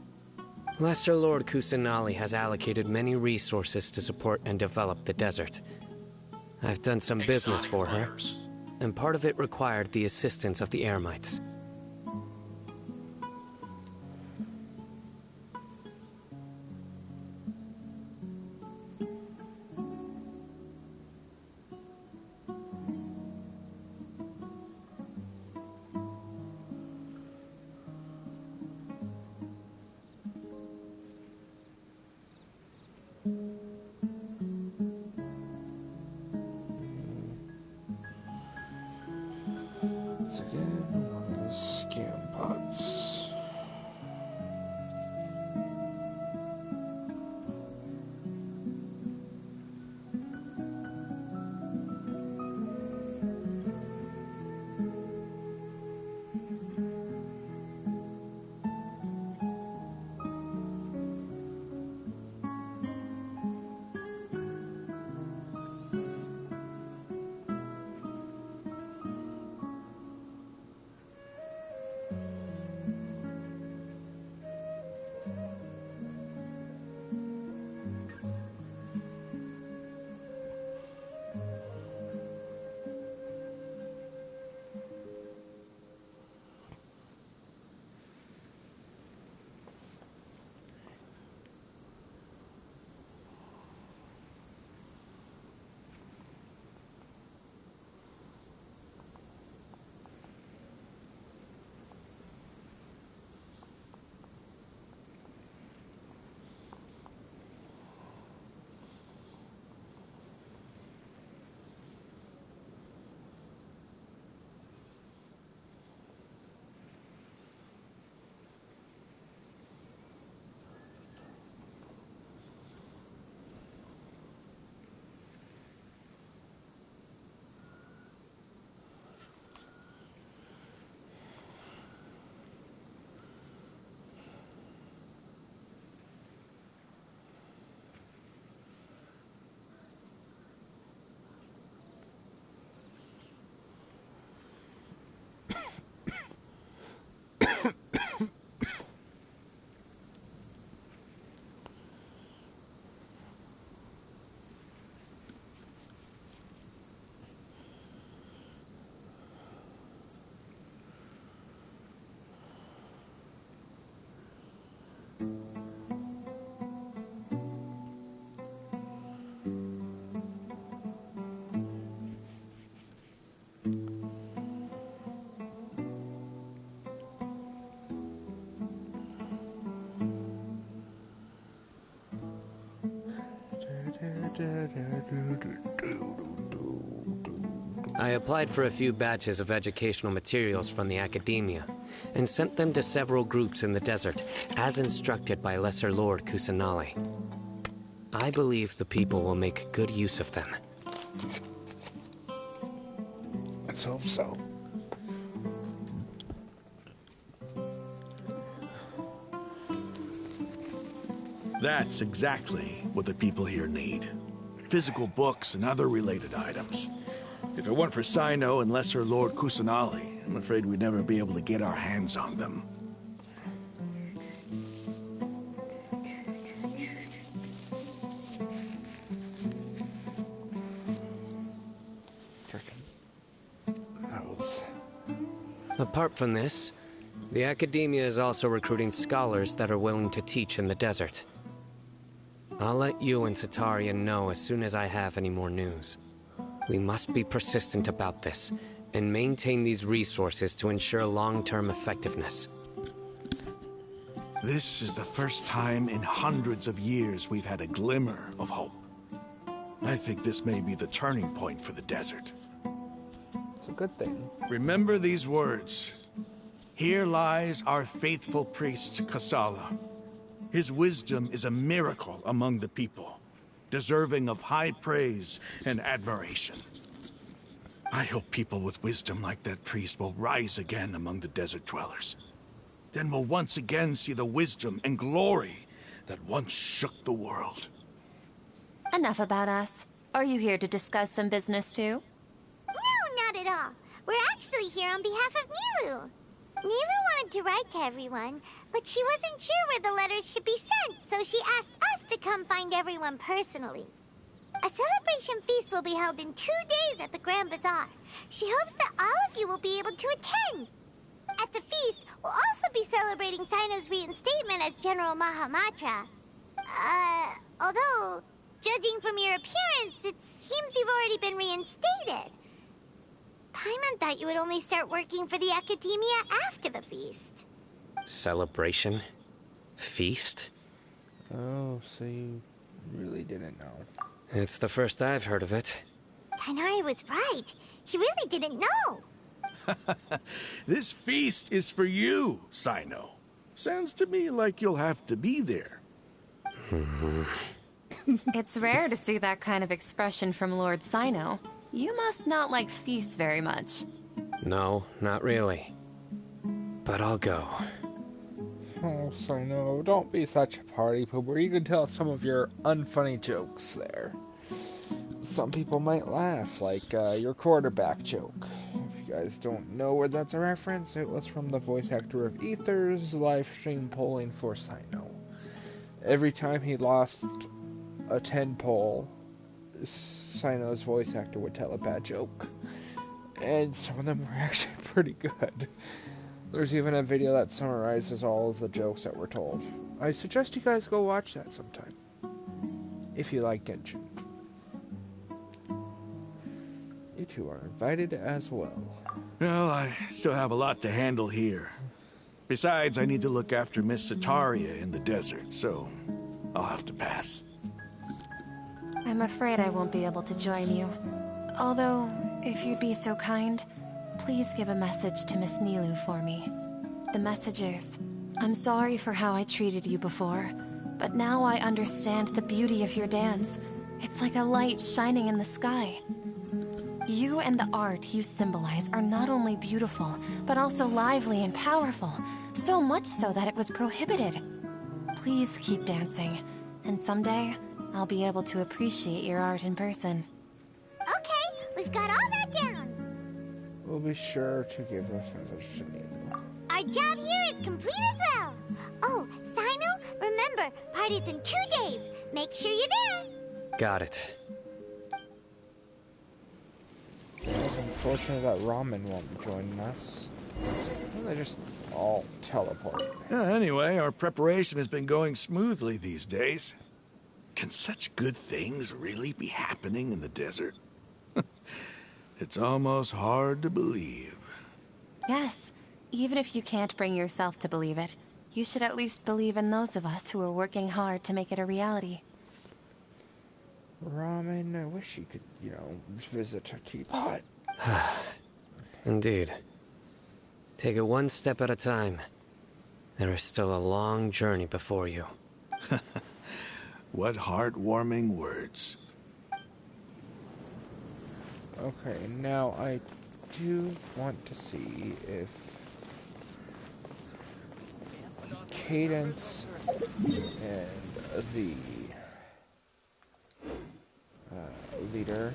Lesser Lord Kusanali has allocated many resources to support and develop the desert. I've done some business for her, and part of it required the assistance of the Eremites. I applied for a few batches of educational materials from the academia and sent them to several groups in the desert, as instructed by Lesser Lord Kusanali. I believe the people will make good use of them. Let's hope so. That's exactly what the people here need. Physical books and other related items. If it weren't for Sino and Lesser Lord Kusanali, I'm afraid we'd never be able to get our hands on them. Apart from this, the academia is also recruiting scholars that are willing to teach in the desert. I'll let you and Satarian know as soon as I have any more news. We must be persistent about this, and maintain these resources to ensure long-term effectiveness. This is the first time in hundreds of years we've had a glimmer of hope. I think this may be the turning point for the desert. It's a good thing. Remember these words. Here lies our faithful priest, Kasala. His wisdom is a miracle among the people, deserving of high praise and admiration. I hope people with wisdom like that priest will rise again among the desert dwellers. Then we'll once again see the wisdom and glory that once shook the world. Enough about us. Are you here to discuss some business too? No, not at all. We're actually here on behalf of Nilu. Nilu wanted to write to everyone, but she wasn't sure where the letters should be sent, so she asked us to come find everyone personally. A celebration feast will be held in 2 days at the Grand Bazaar. She hopes that all of you will be able to attend. At the feast, we'll also be celebrating Sino's reinstatement as General Mahamatra. Although, judging from your appearance, it seems you've already been reinstated. Paimon thought you would only start working for the Academia after the feast. Celebration? Feast? Oh, so you really didn't know. It's the first I've heard of it. Tighnari was right. He really didn't know. This feast is for you, Sino. Sounds to me like you'll have to be there. It's rare to see that kind of expression from Lord Sino. You must not like feasts very much. No, not really. But I'll go. Oh, Sino, don't be such a party pooper. You can tell some of your unfunny jokes there. Some people might laugh, like your quarterback joke. If you guys don't know where that's a reference, it was from the voice actor of Ether's live stream polling for Sino. Every time he lost a 10 poll, Sino's voice actor would tell a bad joke. And some of them were actually pretty good. There's even a video that summarizes all of the jokes that were told. I suggest you guys go watch that sometime. If you like Genshin. You two are invited as well. Well, I still have a lot to handle here. Besides, I need to look after Miss Sataria in the desert, so I'll have to pass. I'm afraid I won't be able to join you. Although, if you'd be so kind, please give a message to Miss Nilu for me. The message is, I'm sorry for how I treated you before, but now I understand the beauty of your dance. It's like a light shining in the sky. You and the art you symbolize are not only beautiful, but also lively and powerful, so much so that it was prohibited. Please keep dancing, and someday, I'll be able to appreciate your art in person. Okay, we've got all that down. We'll be sure to give this message to Nilu. Our job here is complete as well. Oh, Sino, remember, party's in 2 days. Make sure you're there. Got it. It's unfortunate that Ramen won't be joining us. Well, they just all teleport. Anyway, our preparation has been going smoothly these days. Can such good things really be happening in the desert? It's almost hard to believe. Yes, even if you can't bring yourself to believe it, you should at least believe in those of us who are working hard to make it a reality. Ramen, I wish you could, visit a teapot. Indeed. Take it one step at a time. There is still a long journey before you. What heartwarming words. Okay, now I do want to see if Cadence and the leader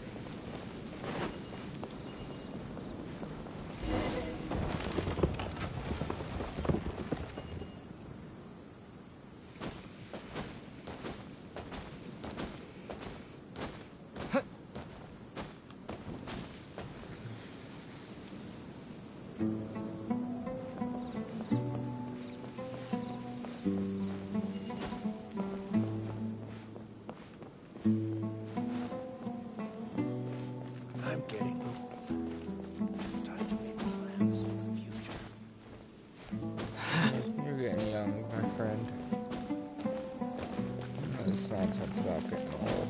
I'm getting old. It's time to make plans for the future. You're getting young, my friend. This nonsense about getting old.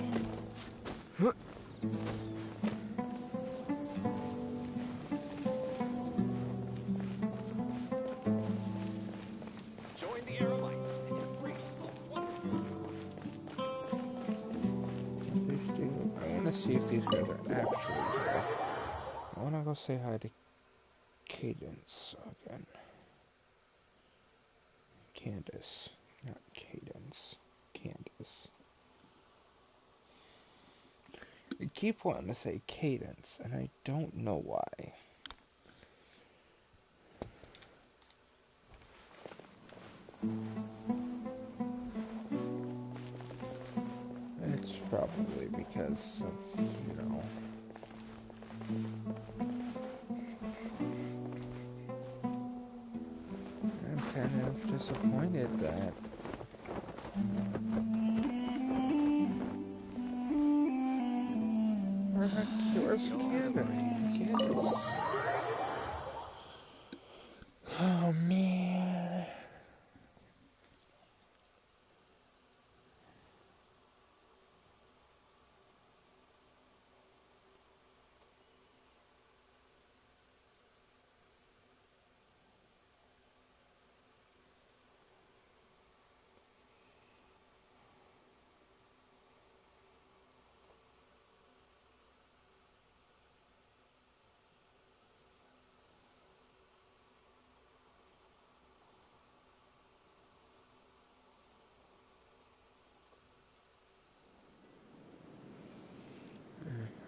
Join the Aerolites and embrace the wonderful. I want to see if these guys are actually here. I want to go say hi to Cadence again. Candace, not Cadence. Candace. I keep wanting to say Cadence, and I don't know why. It's probably because of, I'm kind of disappointed that where's Candace? Oh man.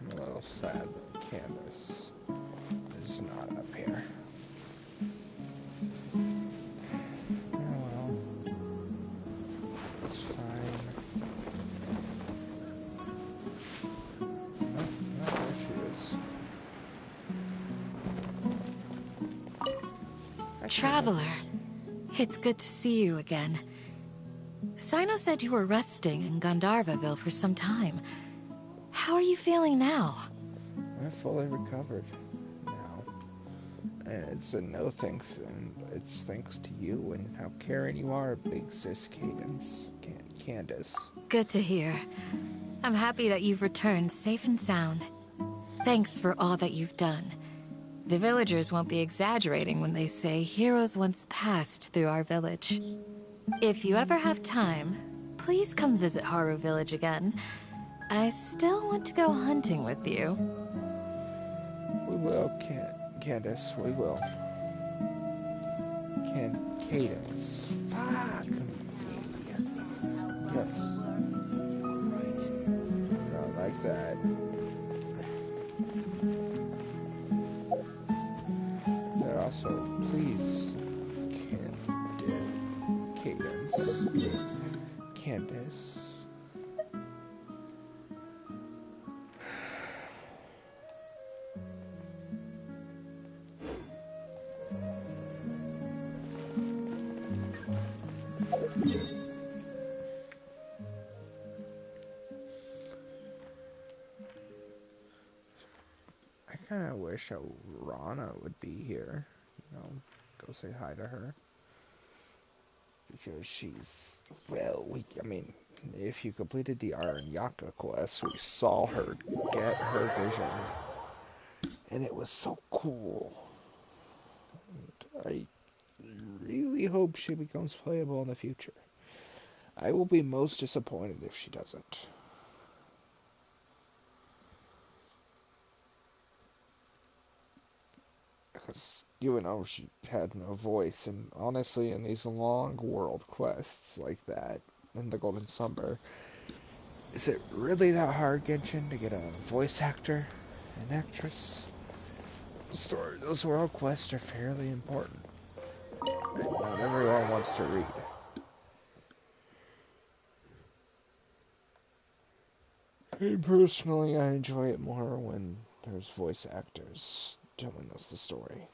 I'm a little sad that Candace is not up here. Oh well. It's fine. Oh, there she is. Traveler, it's good to see you again. Sino said you were resting in Gandharvaville for some time. How are you feeling now? I'm fully recovered now. And it's a no thanks, and it's thanks to you and how caring you are, big sis Candace. Good to hear. I'm happy that you've returned safe and sound. Thanks for all that you've done. The villagers won't be exaggerating when they say heroes once passed through our village. If you ever have time, please come visit Haru Village again. I still want to go hunting with you. We will, Candace, we will. Cadence. Fuck me. Yes. Not like that. But also, please, Cadence. Candace. I kind of wish Rana would be here, go say hi to her. Because she's, well, If you completed the Aranyaka quest, we saw her get her vision. And it was so cool. And I really hope she becomes playable in the future. I will be most disappointed if she doesn't. Because, she had no voice, and honestly, in these long world quests like that, in the Golden Slumber, is it really that hard, Genshin, to get a voice actor, an actress? Those world quests are fairly important, and not everyone wants to read. And personally, I enjoy it more when there's voice actors telling us the story.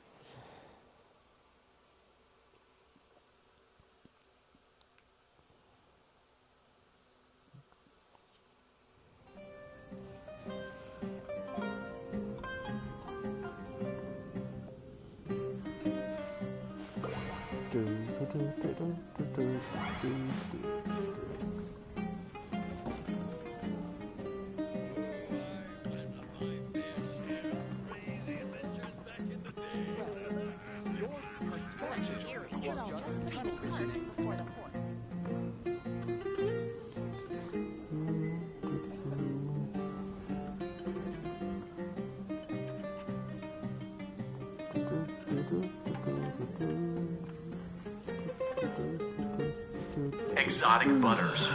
Exotic butters.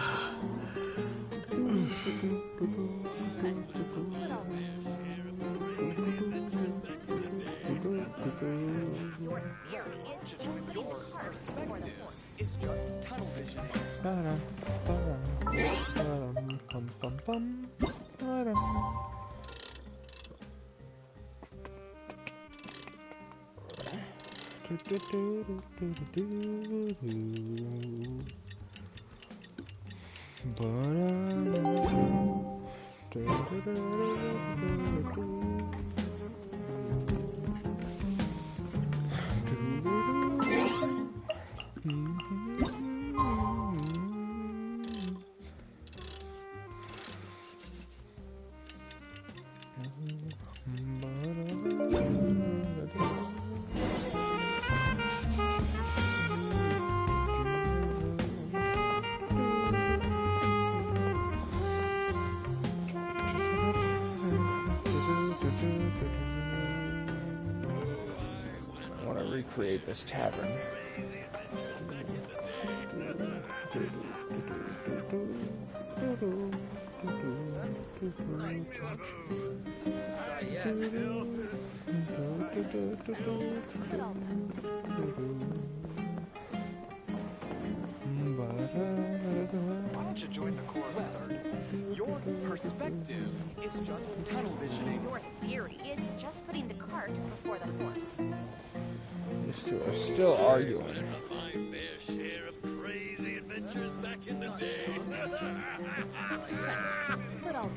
I want to recreate this tavern. Why don't you join the core method? Your perspective is just tunnel visioning. Your theory is just putting the cart before the horse. These two are still arguing. My fair share of crazy adventures back in the day. But all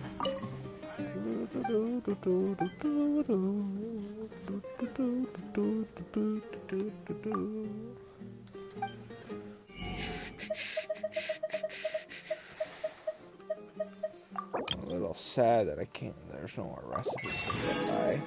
I'm a little sad that there's no more recipes to get by.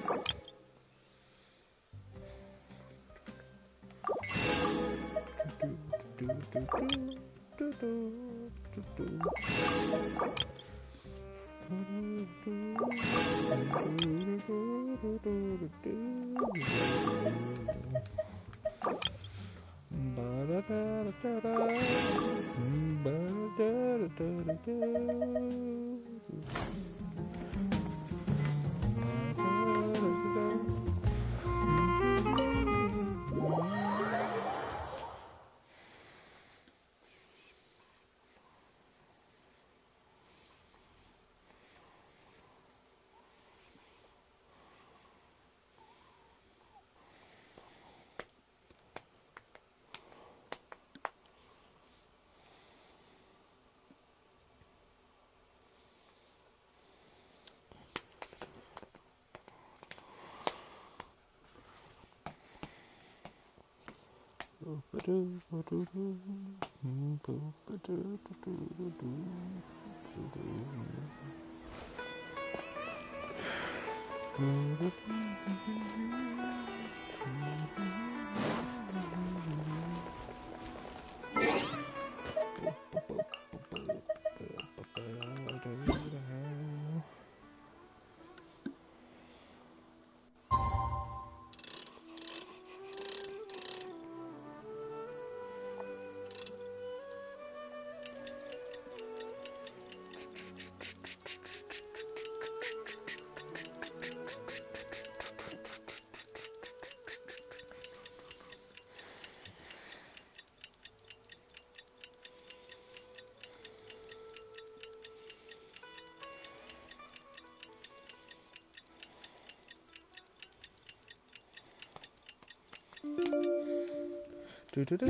Today's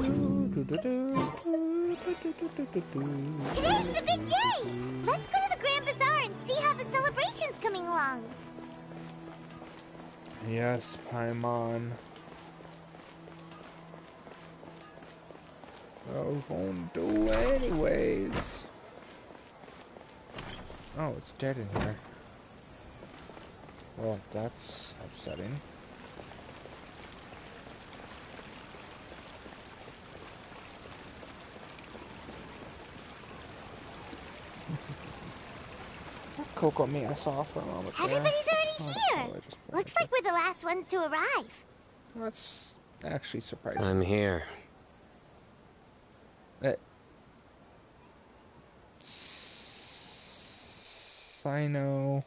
the big day! Let's go to the Grand Bazaar and see how the celebration's coming along. Yes, Paimon. I was going to do anyways. Oh, it's dead in here. Well, that's upsetting. Coco me I saw for a moment there. Everybody's already here. Looks like we're the last ones to arrive. That's actually surprising. I'm here. Sino.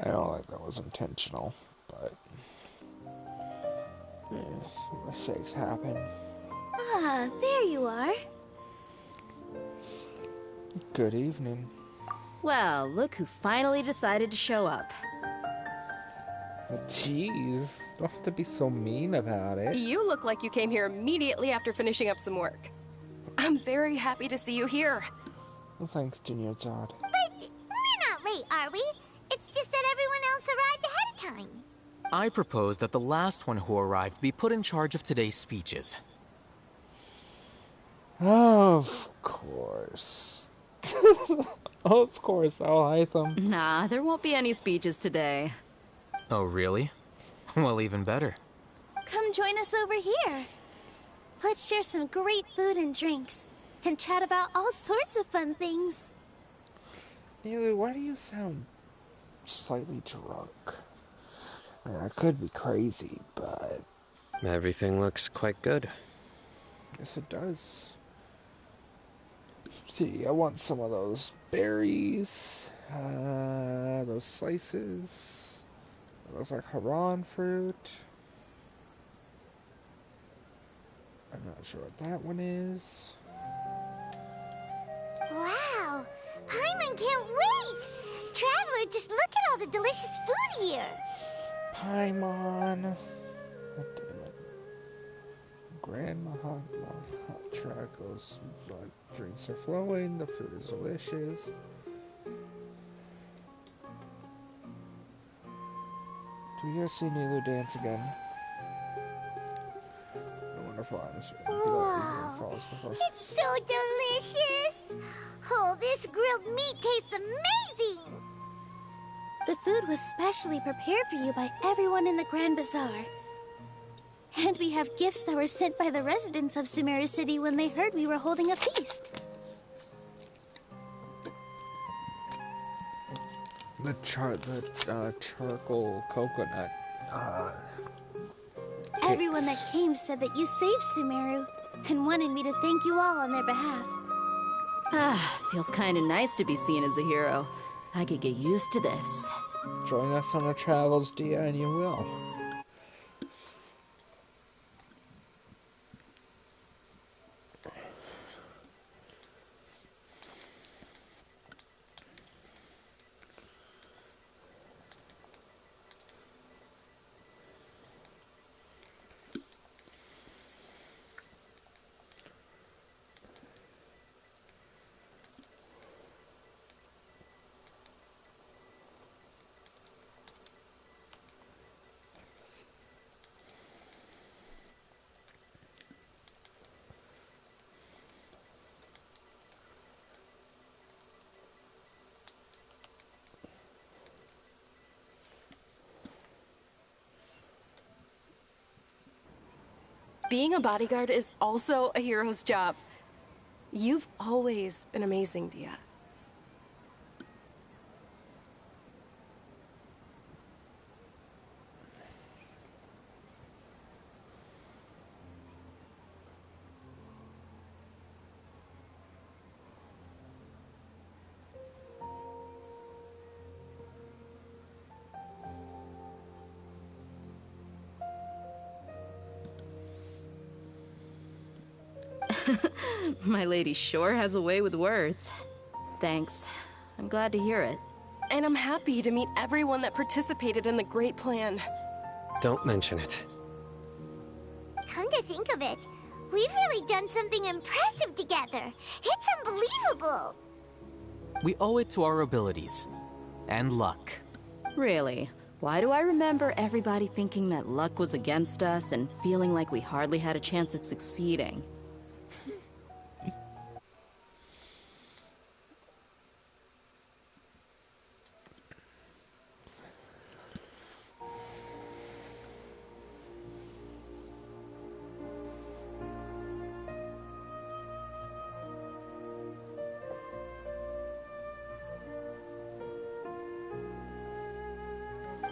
I don't think that was intentional, but mistakes happen. Ah, there you are. Good evening. Well, look who finally decided to show up. Jeez, don't have to be so mean about it. You look like you came here immediately after finishing up some work. I'm very happy to see you here. Well, thanks, Junior Todd. But we're not late, are we? It's just that everyone else arrived ahead of time. I propose that the last one who arrived be put in charge of today's speeches. Of course. Of course, I'll hide them. Nah, there won't be any speeches today. Oh, really? Well, even better. Come join us over here. Let's share some great food and drinks, and chat about all sorts of fun things. Neely, why do you sound slightly drunk? I mean, I could be crazy, but... Everything looks quite good. Yes, it does. See, I want some of those berries, those slices. It looks like Haran fruit. I'm not sure what that one is. Wow! Paimon can't wait! Traveler, just look at all the delicious food here! Paimon! God damn it. Grandma hot track goes, drinks are flowing, the food is delicious. Do we get to see Nilu dance again? The wonderful atmosphere. Wow! It's so delicious! Oh, this grilled meat tastes amazing! The food was specially prepared for you by everyone in the Grand Bazaar. And we have gifts that were sent by the residents of Sumeru City when they heard we were holding a feast. The charcoal coconut. Everyone that came said that you saved Sumeru and wanted me to thank you all on their behalf. Ah, feels kinda nice to be seen as a hero. I could get used to this. Join us on our travels, Dia, and you will. Being a bodyguard is also a hero's job. You've always been amazing, Dia. My lady sure has a way with words. Thanks. I'm glad to hear it. And I'm happy to meet everyone that participated in the great plan. Don't mention it. Come to think of it, we've really done something impressive together. It's unbelievable. We owe it to our abilities. And luck. Really? Why do I remember everybody thinking that luck was against us and feeling like we hardly had a chance of succeeding?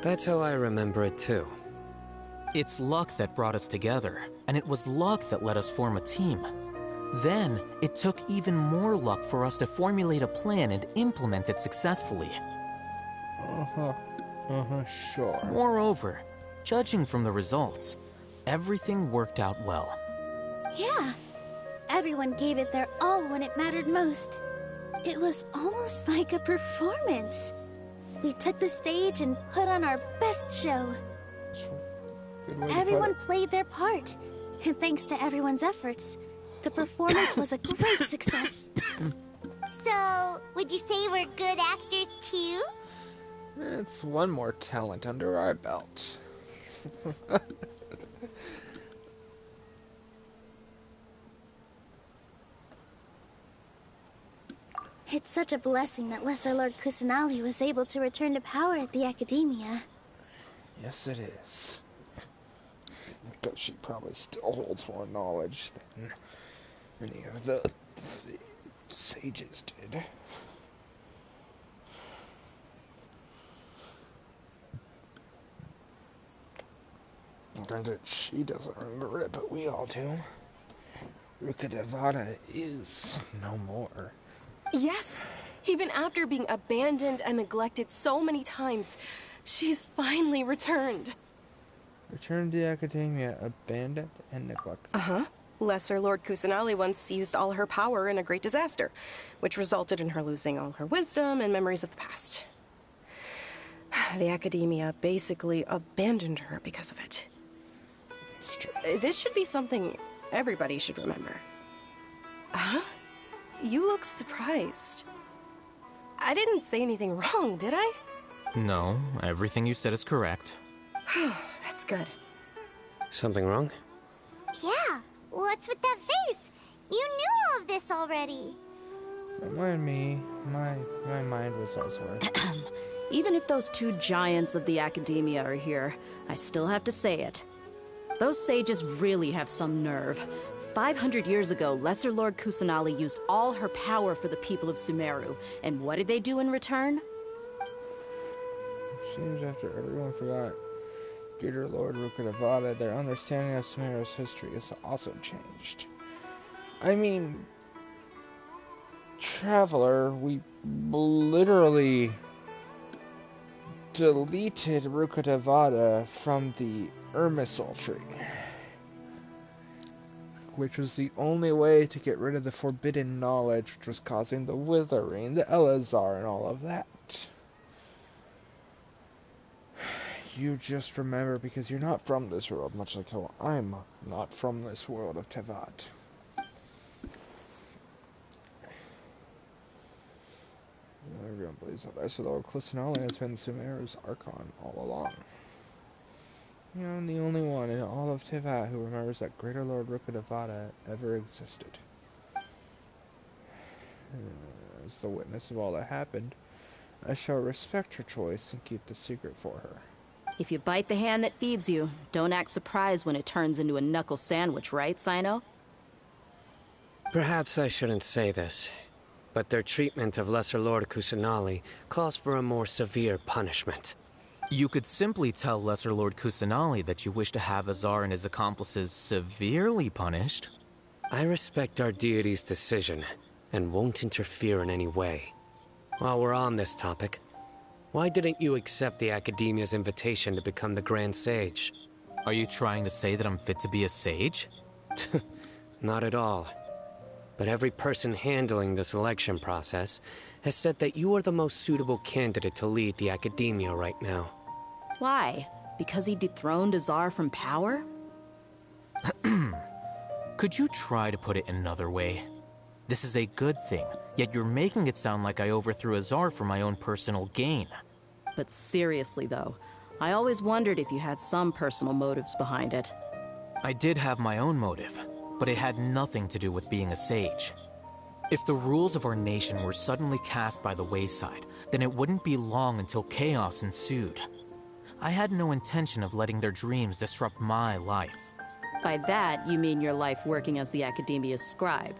That's how I remember it too. It's luck that brought us together, and it was luck that let us form a team. Then, it took even more luck for us to formulate a plan and implement it successfully. Sure. Moreover, judging from the results, everything worked out well. Yeah, everyone gave it their all when it mattered most. It was almost like a performance. We took the stage and put on our best show. Everyone played their part, and thanks to everyone's efforts, the performance was a great success. So, would you say we're good actors too? It's one more talent under our belt. It's such a blessing that Lesser Lord Kusanali was able to return to power at the Academia. Yes, it is. Because she probably still holds more knowledge than any of the sages did. Granted, she doesn't remember it, but we all do. Ruka Devada is no more. Yes, even after being abandoned and neglected so many times, she's finally returned. Returned to the Academia, abandoned and neglected. Uh-huh. Lesser Lord Kusanali once used all her power in a great disaster, which resulted in her losing all her wisdom and memories of the past. The Academia basically abandoned her because of it. It's true. This should be something everybody should remember. Huh? You look surprised. I didn't say anything wrong, did I? No, everything you said is correct. That's good. Something wrong? Yeah, what's with that face? You knew all of this already. Remind me, my mind was elsewhere. Even if those two giants of the Academia are here, I still have to say it. Those sages really have some nerve. 500 years ago, Lesser Lord Kusanali used all her power for the people of Sumeru. And what did they do in return? Seems after everyone forgot Greater Lord Rukkhadevata, their understanding of Sumeru's history has also changed. I mean, Traveler, we literally deleted Rukkhadevata from the Irmisol tree, which was the only way to get rid of the forbidden knowledge which was causing the withering, the Elazar, and all of that. You just remember because you're not from this world, much like how I'm not from this world of Tevat. Everyone believes that Lesser Lord Kusanali has been Sumeru's Archon all along. You know, I'm the only one in all of Tevat who remembers that Greater Lord Rukkhadevata ever existed. As the witness of all that happened, I shall respect her choice and keep the secret for her. If you bite the hand that feeds you, don't act surprised when it turns into a knuckle sandwich, right, Sino? Perhaps I shouldn't say this, but their treatment of Lesser Lord Kusanali calls for a more severe punishment. You could simply tell Lesser Lord Kusanali that you wish to have Azar and his accomplices severely punished. I respect our deity's decision, and won't interfere in any way. While we're on this topic, why didn't you accept the Academia's invitation to become the Grand Sage? Are you trying to say that I'm fit to be a sage? Not at all. But every person handling the selection process has said that you are the most suitable candidate to lead the Academia right now. Why? Because he dethroned Azar from power? Could you try to put it another way? This is a good thing, yet you're making it sound like I overthrew Azar for my own personal gain. But seriously, though, I always wondered if you had some personal motives behind it. I did have my own motive, but it had nothing to do with being a sage. If the rules of our nation were suddenly cast by the wayside, then it wouldn't be long until chaos ensued. I had no intention of letting their dreams disrupt my life. By that, you mean your life working as the Academia's scribe?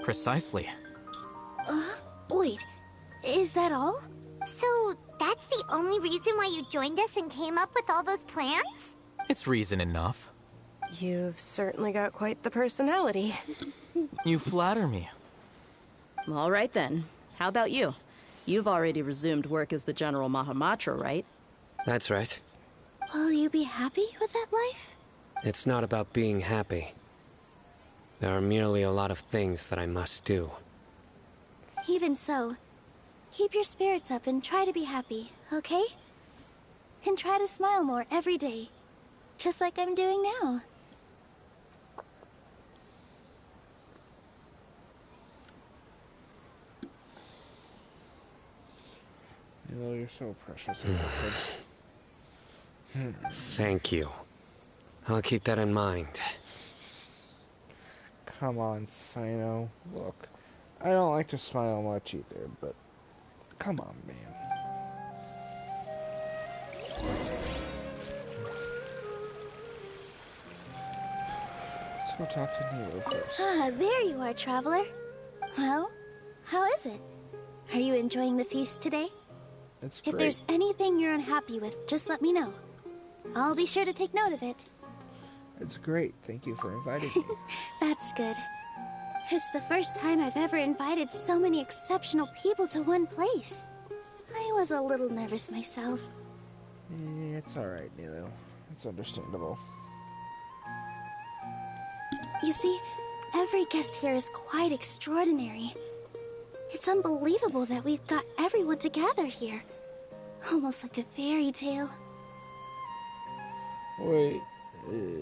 Precisely. Wait, is that all? So, that's the only reason why you joined us and came up with all those plans? It's reason enough. You've certainly got quite the personality. You flatter me. All right then. How about you? You've already resumed work as the General Mahamatra, right? That's right. Will you be happy with that life? It's not about being happy. There are merely a lot of things that I must do. Even so, keep your spirits up and try to be happy, okay? And try to smile more every day, just like I'm doing now. You know, you're so precious, innocent. Thank you. I'll keep that in mind. Come on, Sino. Look, I don't like to smile much either, but come on, man. Let's go talk to Nero first. Ah, there you are, Traveler. Well, how is it? Are you enjoying the feast today? It's great. If there's anything you're unhappy with, just let me know. I'll be sure to take note of it. It's great. Thank you for inviting me. That's good. It's the first time I've ever invited so many exceptional people to one place. I was a little nervous myself. It's alright, Nilo. It's understandable. You see, every guest here is quite extraordinary. It's unbelievable that we've got everyone together here. Almost like a fairy tale. Wait,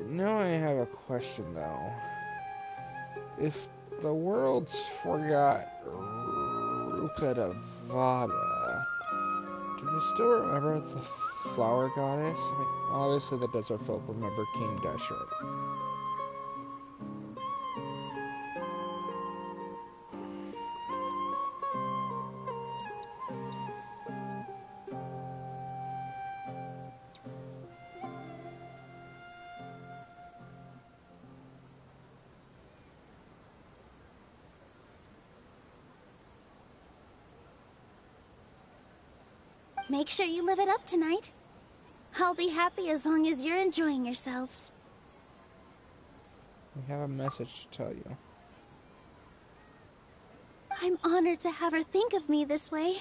now I have a question though. If the worlds forgot Rukkhadevata, do they still remember the flower goddess? I mean, obviously the desert folk remember King Deshret. Make sure you live it up tonight. I'll be happy as long as you're enjoying yourselves. We have a message to tell you. I'm honored to have her think of me this way.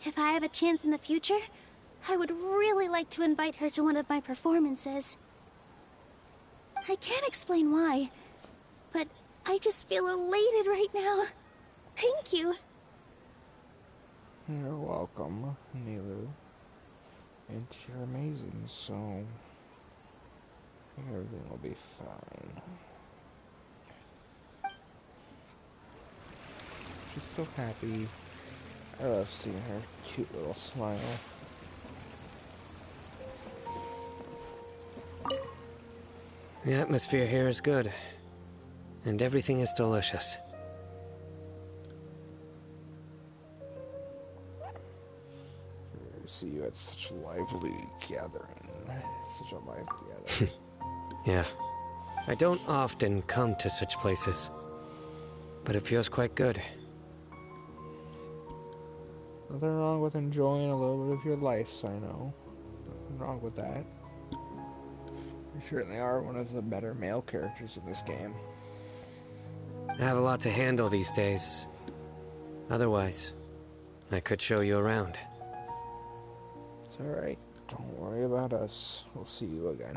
If I have a chance in the future, I would really like to invite her to one of my performances. I can't explain why, but I just feel elated right now. Thank you. You're welcome, Nilu. And you're amazing, so everything will be fine. She's so happy. I love seeing her cute little smile. The atmosphere here is good, and everything is delicious. See you at such a lively gathering. Such a lively gathering. Yeah. I don't often come to such places, but it feels quite good. Nothing wrong with enjoying a little bit of your life, I know. Nothing wrong with that. You certainly are one of the better male characters in this game. I have a lot to handle these days. Otherwise, I could show you around. It's alright. Don't worry about us. We'll see you again.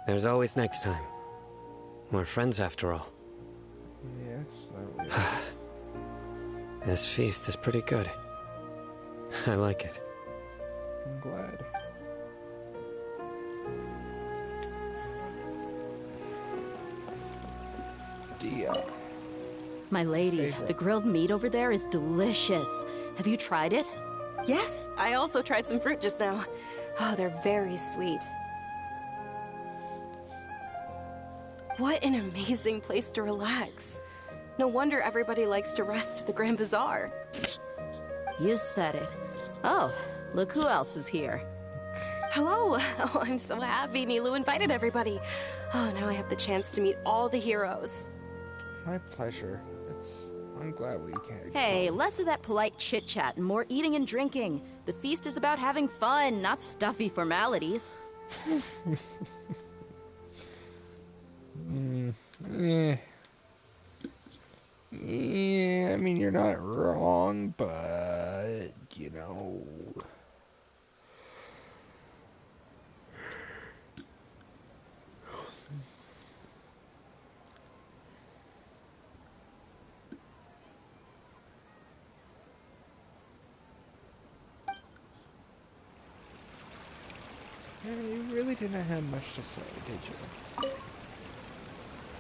There's always next time. We're friends after all. Yes, that we are. This feast is pretty good. I like it. I'm glad. Dia. My lady, the grilled meat over there is delicious. Have you tried it? Yes, I also tried some fruit just now. Oh, they're very sweet. What an amazing place to relax. No wonder everybody likes to rest at the Grand Bazaar. You said it. Oh, look who else is here. Hello. Oh, I'm so happy Nilu invited everybody. Oh, now I have the chance to meet all the heroes. My pleasure. I'm glad we can. Hey, less of that polite chit-chat and more eating and drinking. The feast is about having fun, not stuffy formalities. Yeah, I mean, you're not wrong, but, you know... Yeah, you really didn't have much to say, did you?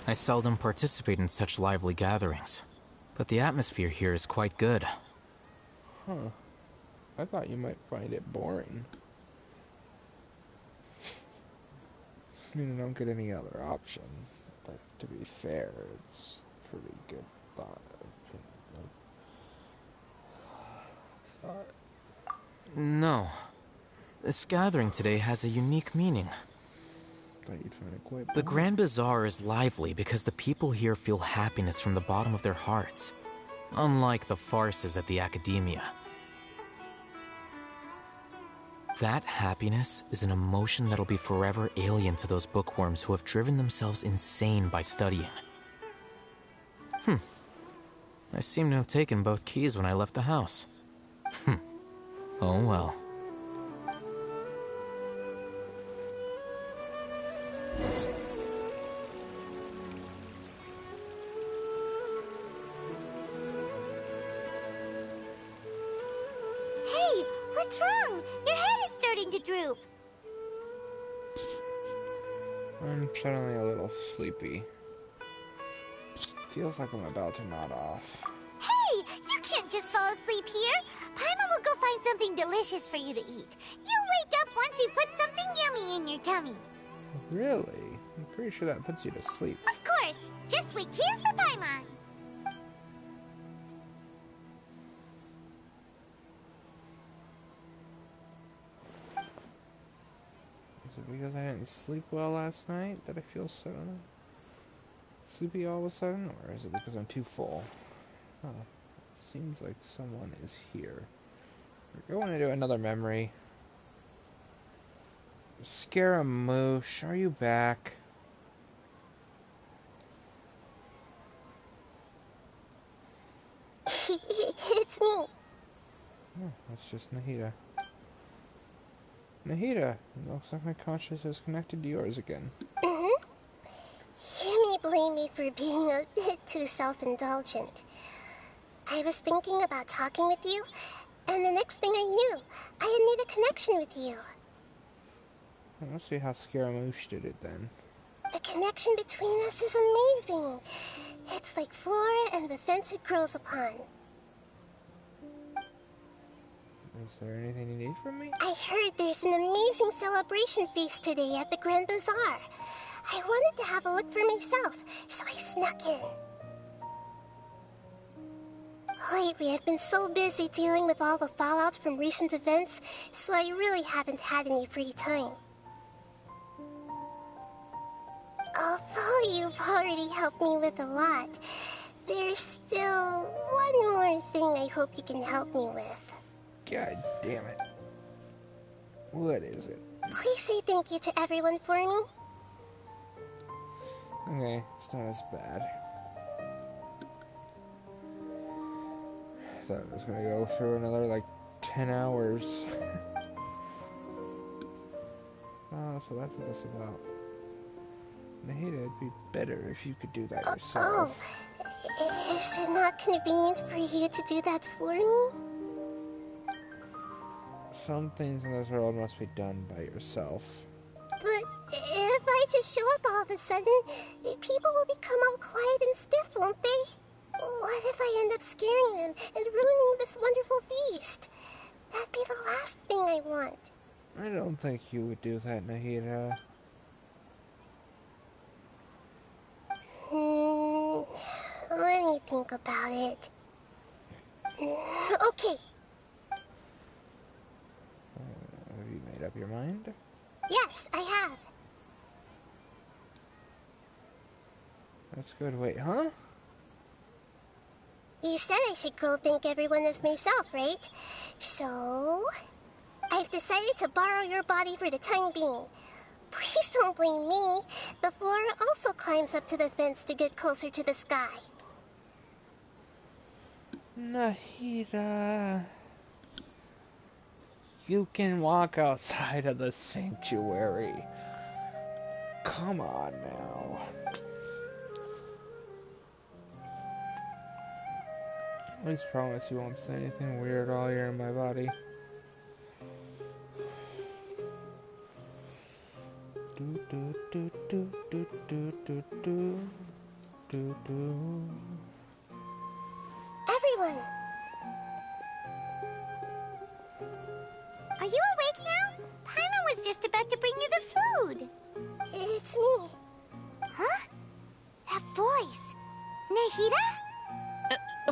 I seldom participate in such lively gatherings, but the atmosphere here is quite good. Huh. I thought you might find it boring. I mean, I don't get any other option, but to be fair, it's a pretty good thought. No. This gathering today has a unique meaning. Thought you'd find it quite The boring. Grand Bazaar is lively because the people here feel happiness from the bottom of their hearts, unlike the farces at the Academia. That happiness is an emotion that'll be forever alien to those bookworms who have driven themselves insane by studying. I seem to have taken both keys when I left the house. Oh well. Hey, what's wrong? Your head is starting to droop. I'm suddenly a little sleepy. Feels like I'm about to nod off. Hey, you can't just fall asleep here. Paimon will go find something delicious for you to eat. You'll wake up once you put something yummy in your tummy. Really? I'm pretty sure that puts you to sleep. Of course. Just wait here for Paimon. Is it because I didn't sleep well last night that I feel so sleepy all of a sudden? Or is it because I'm too full? Huh. It seems like someone is here. We're going to do another memory. Scaramouche, are you back? It's me. Oh, that's just Nahida. Nahida, it looks like my conscience is connected to yours again. Mm-hmm. You may blame me for being a bit too self-indulgent. I was thinking about talking with you, and the next thing I knew, I had made a connection with you. Let's see how Scaramouche did it then. The connection between us is amazing. It's like flora and the fence it grows upon. Is there anything you need from me? I heard there's an amazing celebration feast today at the Grand Bazaar. I wanted to have a look for myself, so I snuck in. Lately, I've been so busy dealing with all the fallout from recent events, so I really haven't had any free time. Although you've already helped me with a lot, there's still one more thing I hope you can help me with. God damn it. What is it? Please say thank you to everyone for me. Okay, it's not as bad. I thought it was gonna go through another like 10 hours. Oh, so that's what that's about. Nahida, it'd be better if you could do that yourself. Oh, is it not convenient for you to do that for me? Some things in this world must be done by yourself. But if I just show up all of a sudden, people will become all quiet and stiff, won't they? What if I end up scaring them and ruining this wonderful feast? That'd be the last thing I want. I don't think you would do that, Nahida. Let me think about it. Okay. Have you made up your mind? Yes, I have. That's good. Wait, huh? You said I should go thank everyone as myself, right? So, I've decided to borrow your body for the time being. Please don't blame me. The flora also climbs up to the fence to get closer to the sky. Nahida. You can walk outside of the sanctuary. Come on now. Please promise you won't say anything weird while you're in my body. Everyone! Are you awake now? Paimon was just about to bring you the food. It's me. Huh? That voice. Nahida?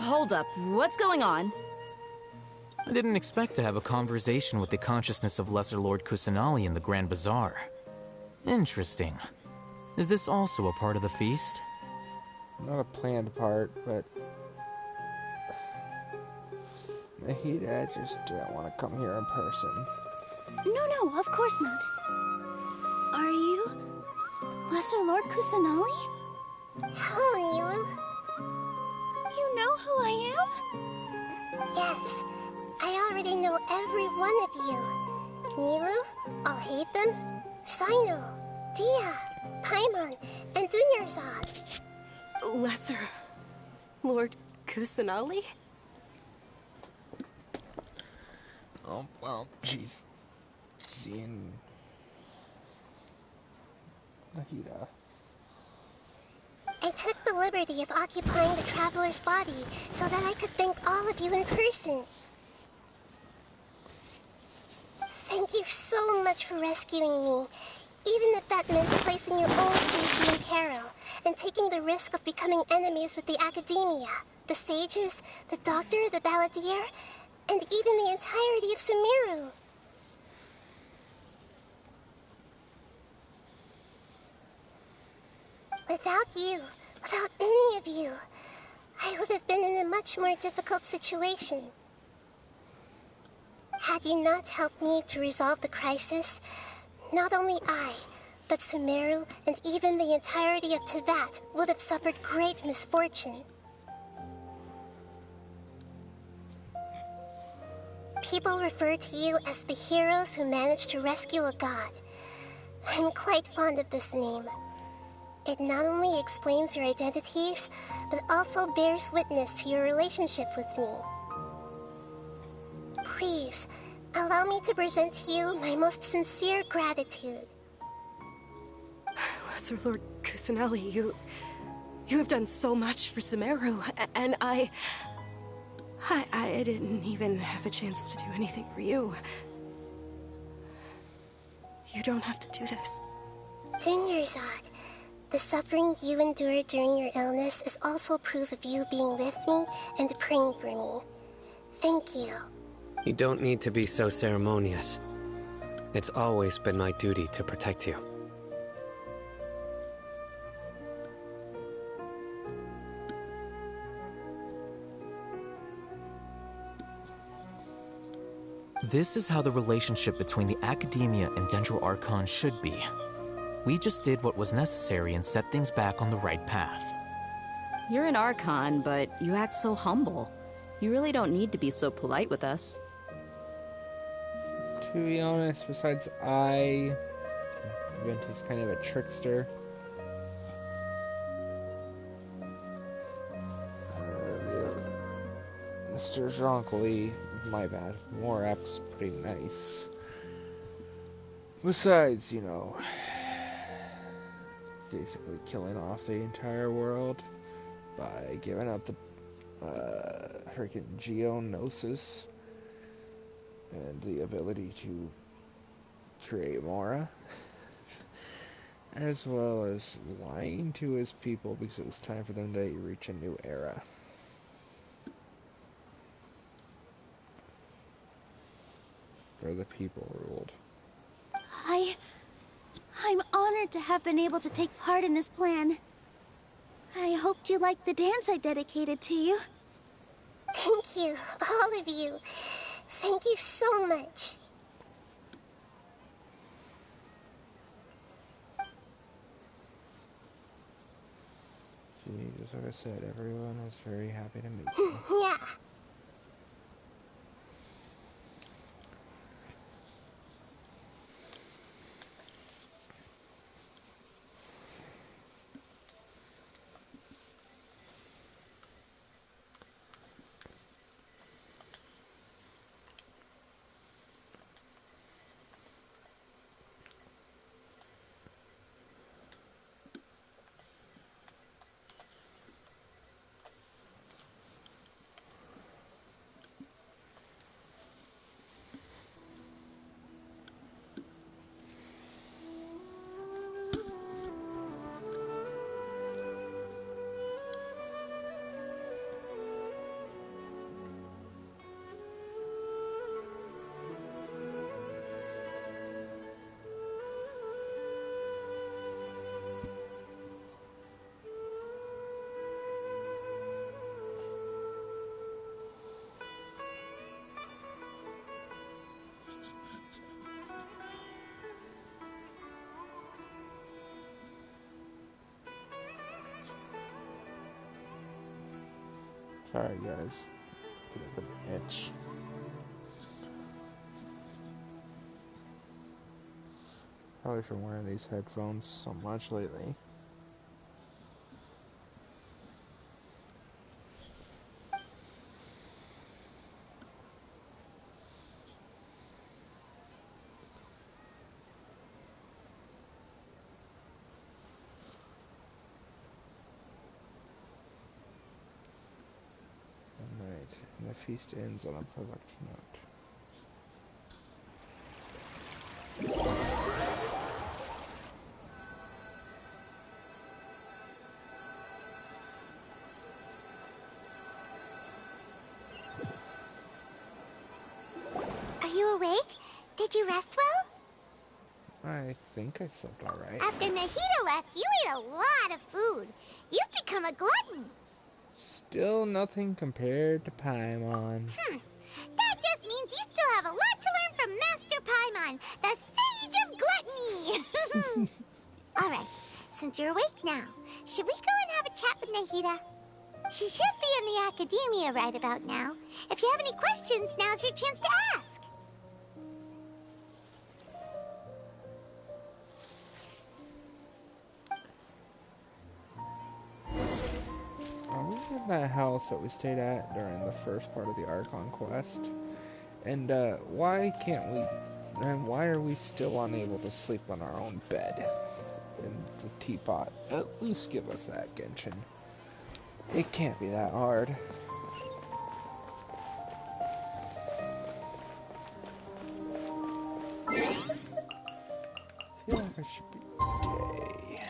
Hold up. What's going on? I didn't expect to have a conversation with the consciousness of Lesser Lord Kusanali in the Grand Bazaar. Interesting. Is this also a part of the feast? Not a planned part, but Nahida just didn't want to come here in person. No, of course not. Are you Lesser Lord Kusanali? Hello, Nilu. You know who I am? Yes, I already know every one of you. Nilu, Alhaitham, Sino, Dia, Paimon, and Dunyarzad. Lesser Lord Kusanali? Oh, well, she's seeing Nahida. I took the liberty of occupying the traveler's body so that I could thank all of you in person. Thank you so much for rescuing me, even if that meant placing your own safety in peril and taking the risk of becoming enemies with the Academia, the sages, the doctor, the balladeer, and even the entirety of Sumeru. Without you, without any of you, I would have been in a much more difficult situation. Had you not helped me to resolve the crisis, not only I, but Sumeru and even the entirety of Teyvat would have suffered great misfortune. People refer to you as the heroes who managed to rescue a god. I'm quite fond of this name. It not only explains your identities, but also bears witness to your relationship with me. Please, allow me to present to you my most sincere gratitude. Lesser Lord Kusanali, you have done so much for Sumeru, and I didn't even have a chance to do anything for you. You don't have to do this. Dingerzad, the suffering you endured during your illness is also proof of you being with me and praying for me. Thank you. You don't need to be so ceremonious. It's always been my duty to protect you. This is how the relationship between the Academia and Dendro Archon should be. We just did what was necessary and set things back on the right path. You're an Archon, but you act so humble. You really don't need to be so polite with us. To be honest, besides Venti's kind of a trickster. Mr. Jean-Claude, my bad. Morap's pretty nice. Besides, you know, basically killing off the entire world by giving up the freaking geonosis and the ability to create Mora, as well as lying to his people because it was time for them to reach a new era. Where the people ruled. I'm honored to have been able to take part in this plan. I hoped you liked the dance I dedicated to you. Thank you, all of you. Thank you so much. Jeez, like I said, everyone was very happy to meet you. Yeah. Sorry guys, bit of an itch. Probably from wearing these headphones so much lately. And the feast ends on a perfect note. Are you awake? Did you rest well? I think I slept alright. After Nahida left, you ate a lot of food. You've become a glutton. Still nothing compared to Paimon. That just means you still have a lot to learn from Master Paimon, the Sage of Gluttony! Alright, since you're awake now, should we go and have a chat with Nahida? She should be in the academia right about now. If you have any questions, now's your chance to ask. Are we in that house that we stayed at during the first part of the Archon quest? And why can't we, and why are we still unable to sleep on our own bed? In the teapot. At least give us that, Genshin. It can't be that hard. I feel like it should be day.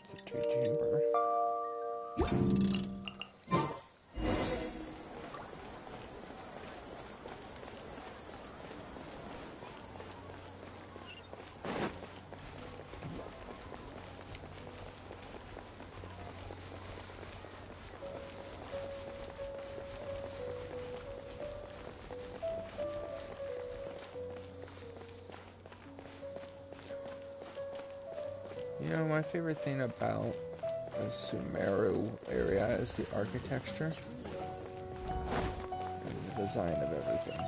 It's a tree chamber. You know, my favorite thing about the Sumeru area is the architecture and the design of everything.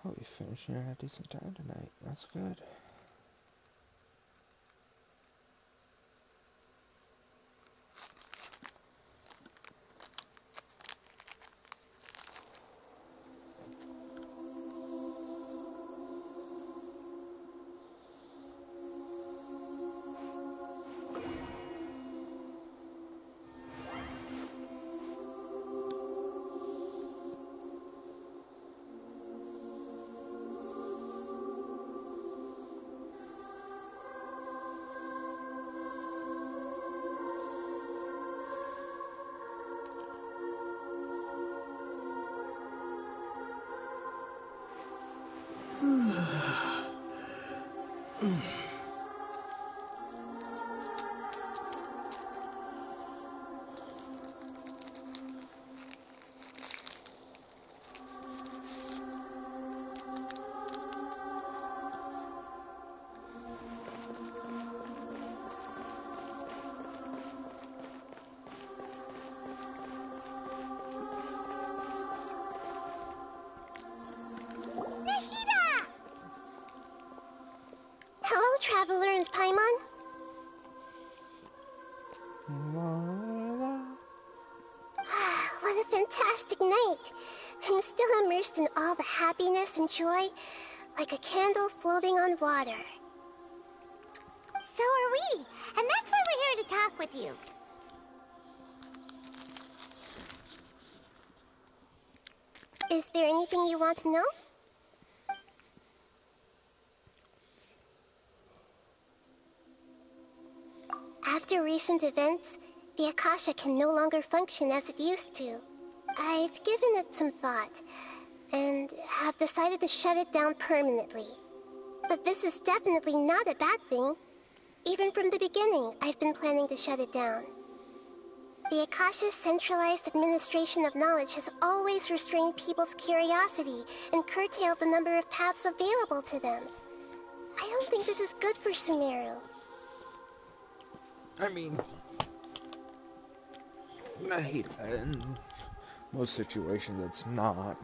We'll be finishing at a decent time tonight. That's good. Hello, Traveler and Paimon. What a fantastic night. I'm still immersed in all the happiness and joy, like a candle floating on water. So are we, and that's why we're here to talk with you. Is there anything you want to know? After recent events, the Akasha can no longer function as it used to. I've given it some thought, and have decided to shut it down permanently. But this is definitely not a bad thing. Even from the beginning, I've been planning to shut it down. The Akasha's centralized administration of knowledge has always restrained people's curiosity and curtailed the number of paths available to them. I don't think this is good for Sumeru. I mean, I hate it. In most situations, it's not.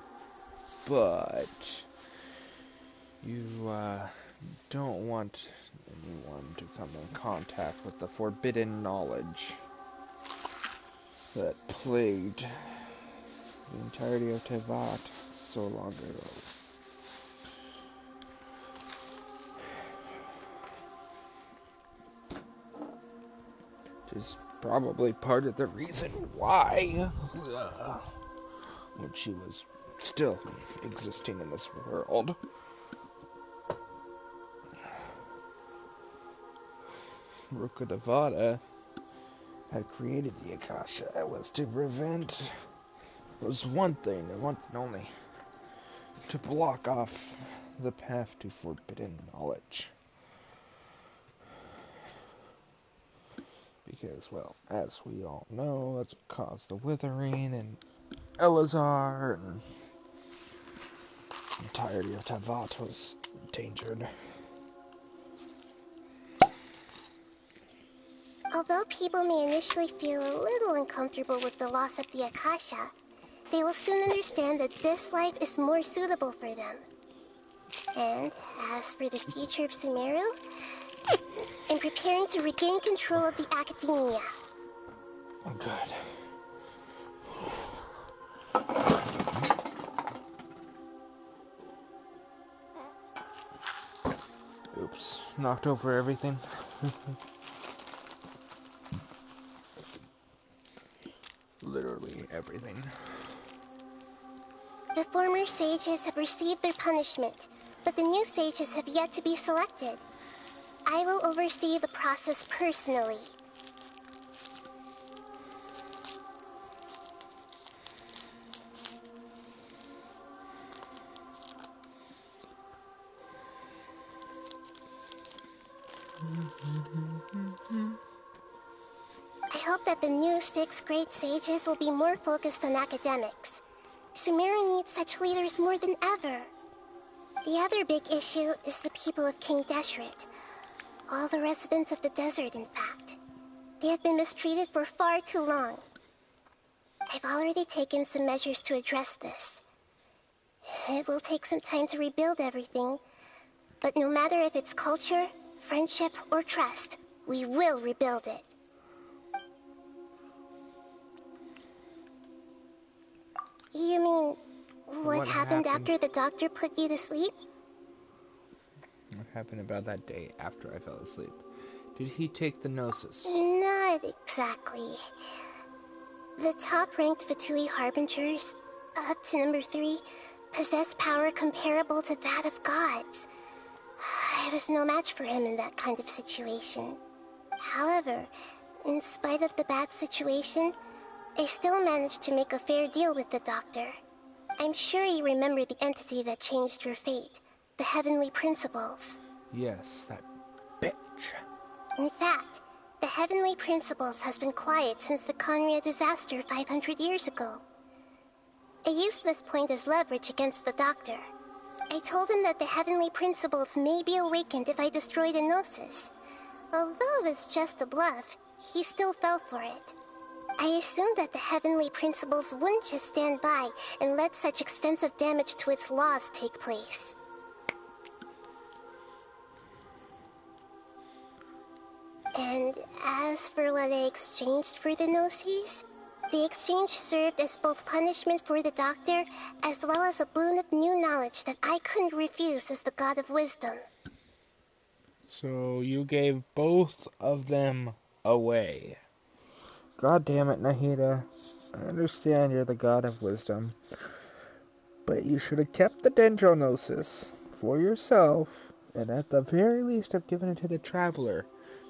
But you don't want anyone to come in contact with the forbidden knowledge that plagued the entirety of Tevat so long ago. Which is probably part of the reason why, when she was still existing in this world, Rukkhadevata had created the Akasha. It was to prevent, it was one thing, and one thing only, to block off the path to forbidden knowledge. Because, well, as we all know, that's what caused the withering, and Elazar, and the entirety of Tevat was endangered. Although people may initially feel a little uncomfortable with the loss of the Akasha, they will soon understand that this life is more suitable for them. And as for the future of Sumeru, I'm preparing to regain control of the Academia. Oh, good. Oops, knocked over everything. Literally everything. The former sages have received their punishment, but the new sages have yet to be selected. I will oversee the process personally. I hope that the new 6 great sages will be more focused on academics. Sumeru needs such leaders more than ever. The other big issue is the people of King Deshret. All the residents of the desert, in fact. They have been mistreated for far too long. I've already taken some measures to address this. It will take some time to rebuild everything, but no matter if it's culture, friendship, or trust, we will rebuild it. You mean, what happened after the doctor put you to sleep? What happened about that day after I fell asleep? Did he take the Gnosis? Not exactly. The top-ranked Fatui Harbingers, up to number 3, possess power comparable to that of gods. I was no match for him in that kind of situation. However, in spite of the bad situation, I still managed to make a fair deal with the doctor. I'm sure you remember the entity that changed your fate, the Heavenly Principles. Yes, that bitch. In fact, the Heavenly Principles has been quiet since the Conria disaster 500 years ago. I used this point as leverage against the doctor. I told him that the Heavenly Principles may be awakened if I destroy the Gnosis. Although it was just a bluff, he still fell for it. I assumed that the Heavenly Principles wouldn't just stand by and let such extensive damage to its laws take place. And as for what I exchanged for the Gnosis, the exchange served as both punishment for the doctor, as well as a boon of new knowledge that I couldn't refuse as the God of Wisdom. So you gave both of them away. God damn it, Nahida. I understand you're the God of Wisdom. But you should have kept the Dendronosis for yourself, and at the very least have given it to the Traveler,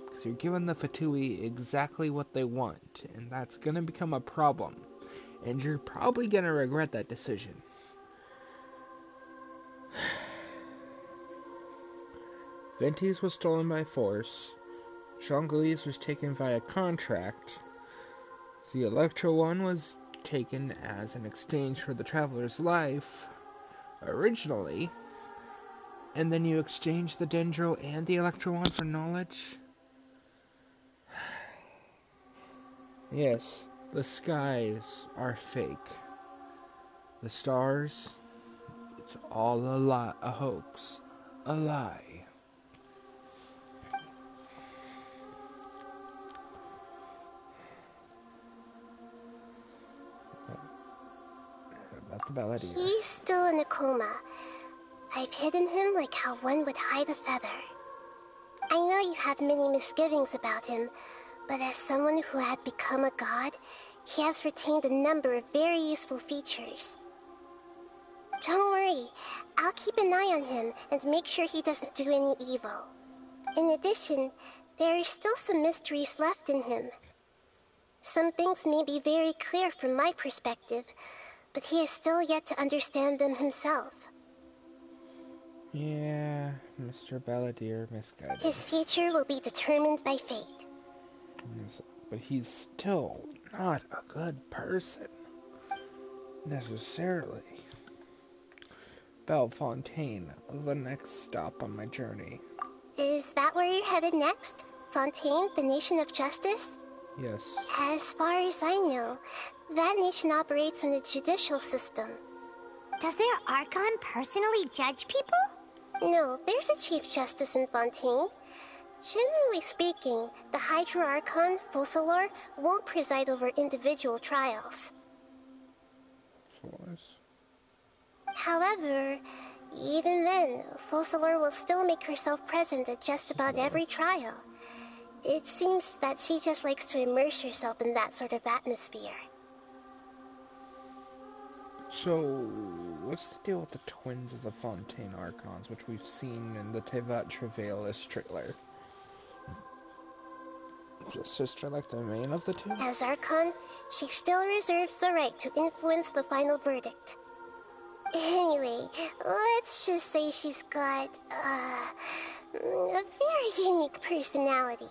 because you're giving the Fatui exactly what they want, and that's going to become a problem, and you're probably going to regret that decision. Ventis was stolen by force, Shanghalese was taken via contract, the Electro One was taken as an exchange for the Traveler's life, originally, and then you exchange the Dendro and the Electro One for knowledge? Yes, the skies are fake. The stars, it's all a lie, a hoax, a lie. About the Balladeer. He's still in a coma. I've hidden him like how one would hide a feather. I know you have many misgivings about him, but as someone who had become a god, he has retained a number of very useful features. Don't worry, I'll keep an eye on him and make sure he doesn't do any evil. In addition, there are still some mysteries left in him. Some things may be very clear from my perspective, but he is still yet to understand them himself. Yeah, Mr. Balladeer misguided. His future will be determined by fate. Yes, but he's still not a good person, necessarily. Bellefontaine, the next stop on my journey. Is that where you're headed next? Fontaine, the nation of justice? Yes. As far as I know, that nation operates in a judicial system. Does their Archon personally judge people? No, there's a Chief Justice in Fontaine. Generally speaking, the Hydra Archon, Focalor, won't preside over individual trials. Force. However, even then, Focalor will still make herself present at just about every trial. It seems that she just likes to immerse herself in that sort of atmosphere. So, what's the deal with the twins of the Fontaine Archons, which we've seen in the Tevat Travailis trailer? Is the sister like the main of the two? As Archon, she still reserves the right to influence the final verdict. Anyway, let's just say she's got, a very unique personality.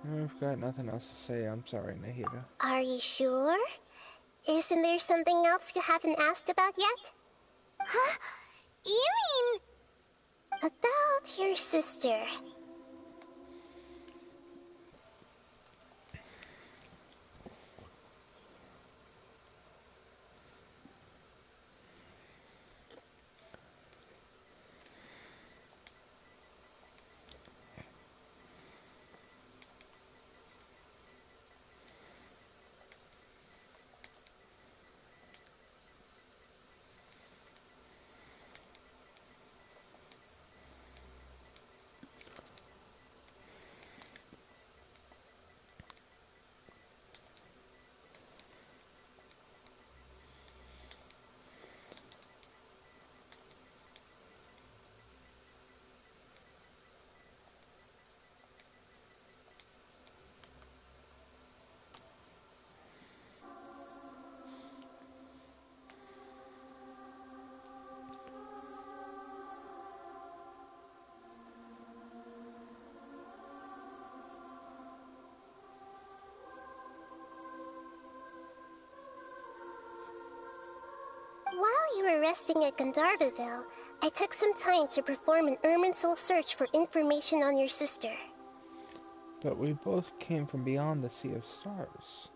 I've got nothing else to say. I'm sorry, Nahida. Are you sure? Isn't there something else you haven't asked about yet? Huh? You mean... About your sister. While you were resting at Gandharvaville, I took some time to perform an Irminsul search for information on your sister. But we both came from beyond the Sea of Stars.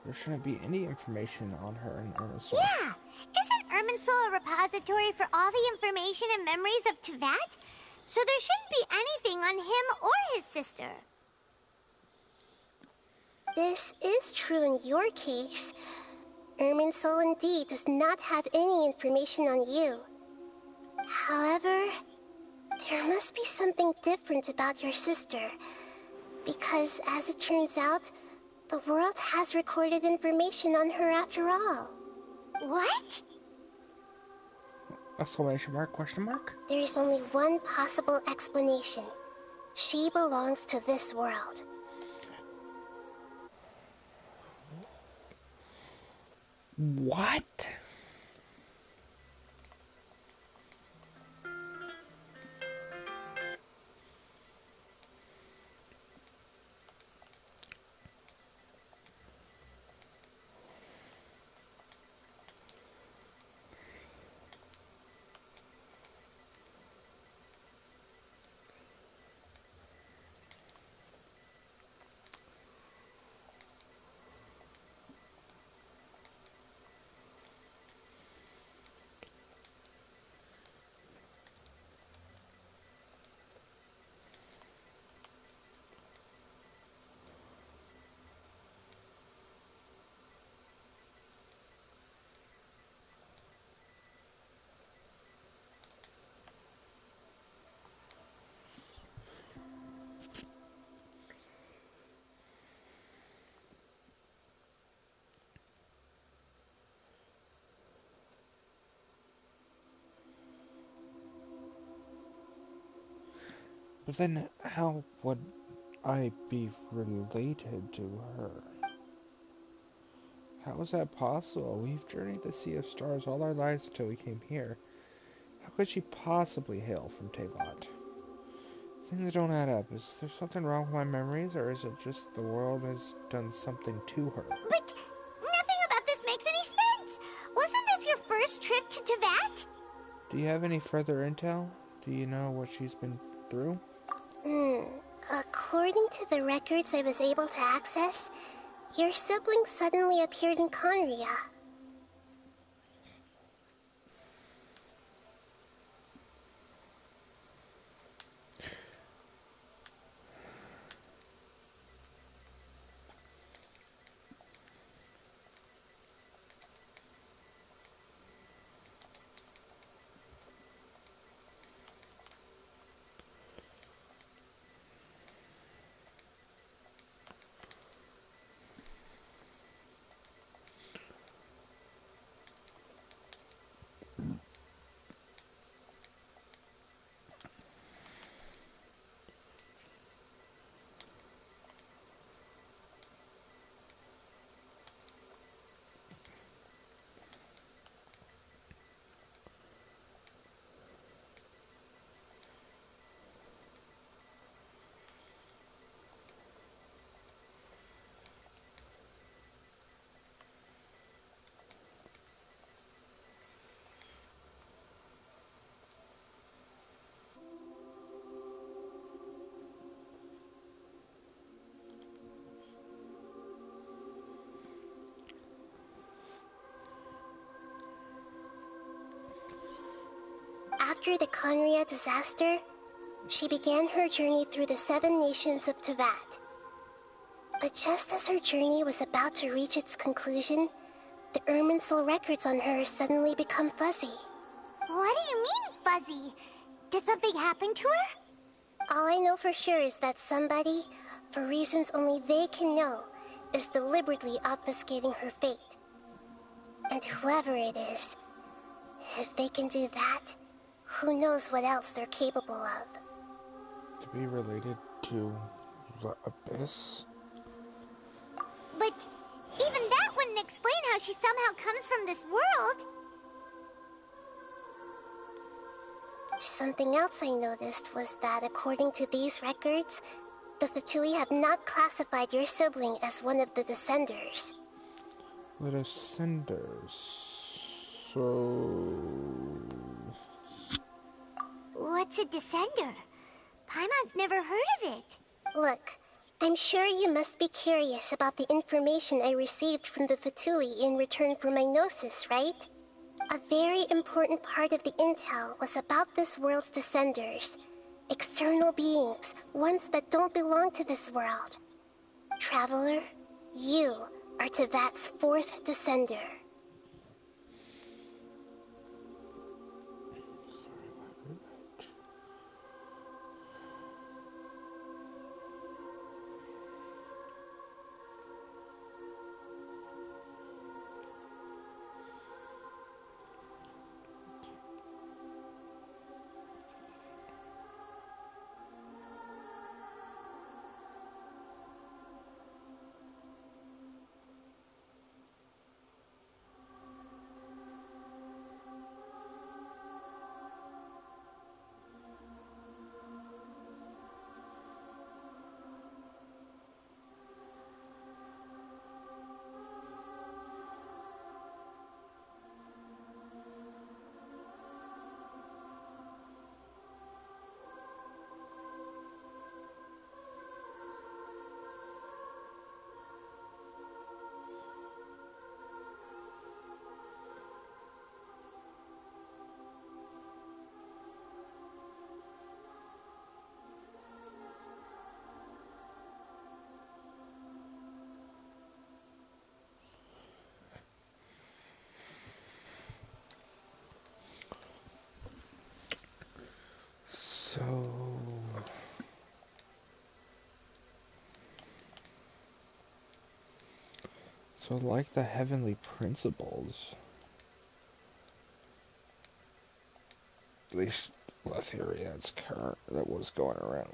There shouldn't be any information on her in Irminsul. Yeah! Isn't Irminsul a repository for all the information and memories of Tevat? So there shouldn't be anything on him or his sister. This is true in your case. Irminsul indeed does not have any information on you. However, there must be something different about your sister. Because, as it turns out, The world has recorded information on her after all. What? Exclamation mark, question mark? There is only one possible explanation. She belongs to this world. What? But then, how would I be related to her? How is that possible? We've journeyed the Sea of Stars all our lives until we came here. How could she possibly hail from Tevat? Things don't add up. Is there something wrong with my memories, or is it just the world has done something to her? But nothing about this makes any sense! Wasn't this your first trip to Tevat? Do you have any further intel? Do you know what she's been through? According to the records I was able to access, your sibling suddenly appeared in Conria. After the Conria disaster, she began her journey through the 7 nations of Tevat. But just as her journey was about to reach its conclusion, the Irminsul records on her suddenly become fuzzy. What do you mean, fuzzy? Did something happen to her? All I know for sure is that somebody, for reasons only they can know, is deliberately obfuscating her fate. And whoever it is, if they can do that, who knows what else they're capable of. To be related to the Abyss? But even that wouldn't explain how she somehow comes from this world. Something else I noticed was that according to these records, the Fatui have not classified your sibling as one of the Descenders. The Descenders... So... What's a Descender? Paimon's never heard of it. Look, I'm sure you must be curious about the information I received from the Fatui in return for my gnosis, right? A very important part of the intel was about this world's Descenders. External beings, ones that don't belong to this world. Traveler, you are Tevat's 4th Descender. So like the heavenly principles. At least the theory that's current that was going around.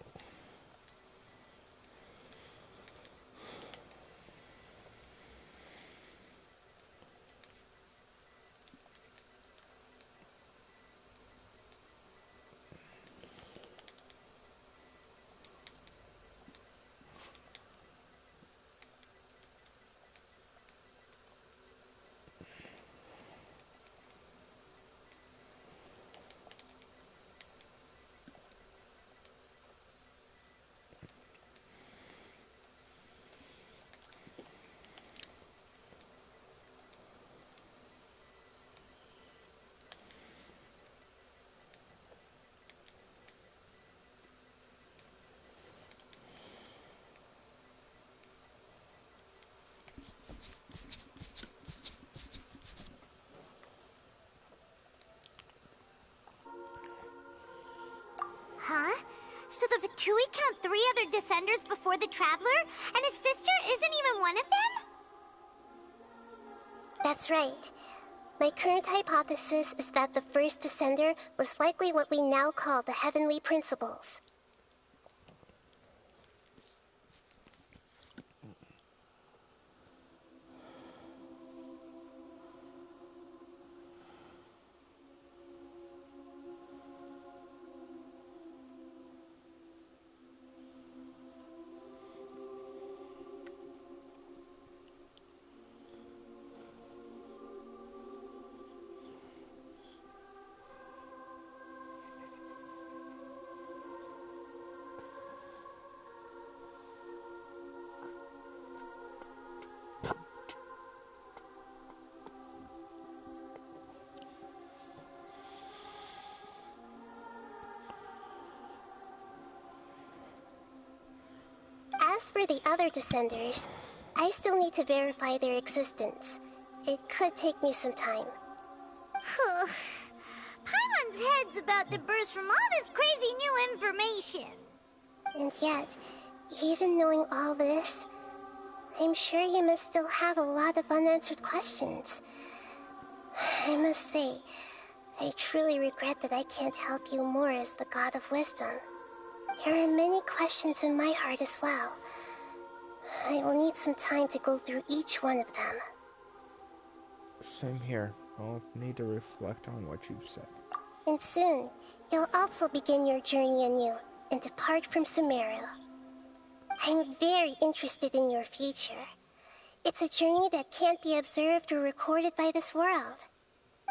Huh? So the Fatui count 3 other Descenders before the Traveler, and his sister isn't even one of them? That's right. My current hypothesis is that the first Descender was likely what we now call the Heavenly Principles. As for the other Descenders, I still need to verify their existence. It could take me some time. Paimon's head's about to burst from all this crazy new information. And yet, even knowing all this, I'm sure you must still have a lot of unanswered questions. I must say, I truly regret that I can't help you more as the God of Wisdom. There are many questions in my heart as well. I will need some time to go through each one of them. Same here. I'll need to reflect on what you've said. And soon, you'll also begin your journey anew and depart from Sumeru. I'm very interested in your future. It's a journey that can't be observed or recorded by this world.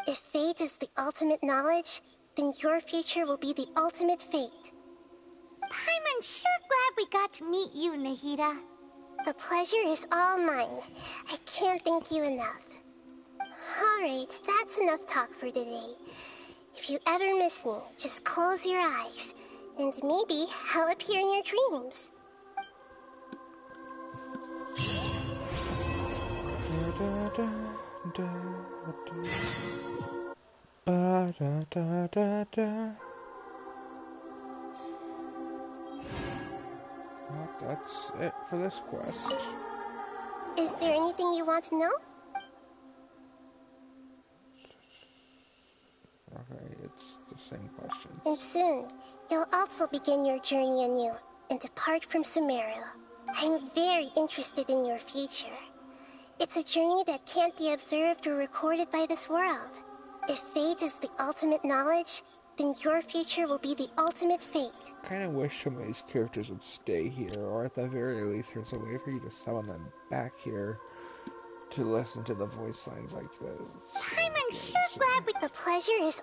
If fate is the ultimate knowledge, then your future will be the ultimate fate. Paimon's sure glad we got to meet you, Nahida. The pleasure is all mine. I can't thank you enough. Alright, that's enough talk for today. If you ever miss me, just close your eyes, and maybe I'll appear in your dreams. Well, that's it for this quest. Is there anything you want to know? Okay, it's the same questions. And soon, you'll also begin your journey anew and depart from Sumeru. I'm very interested in your future. It's a journey that can't be observed or recorded by this world. If fate is the ultimate knowledge, then your future will be the ultimate fate. I kind of wish some of these characters would stay here, or at the very least there's a way for you to summon them back here to listen to the voice lines like this. Paimon's sure glad we... The pleasure is...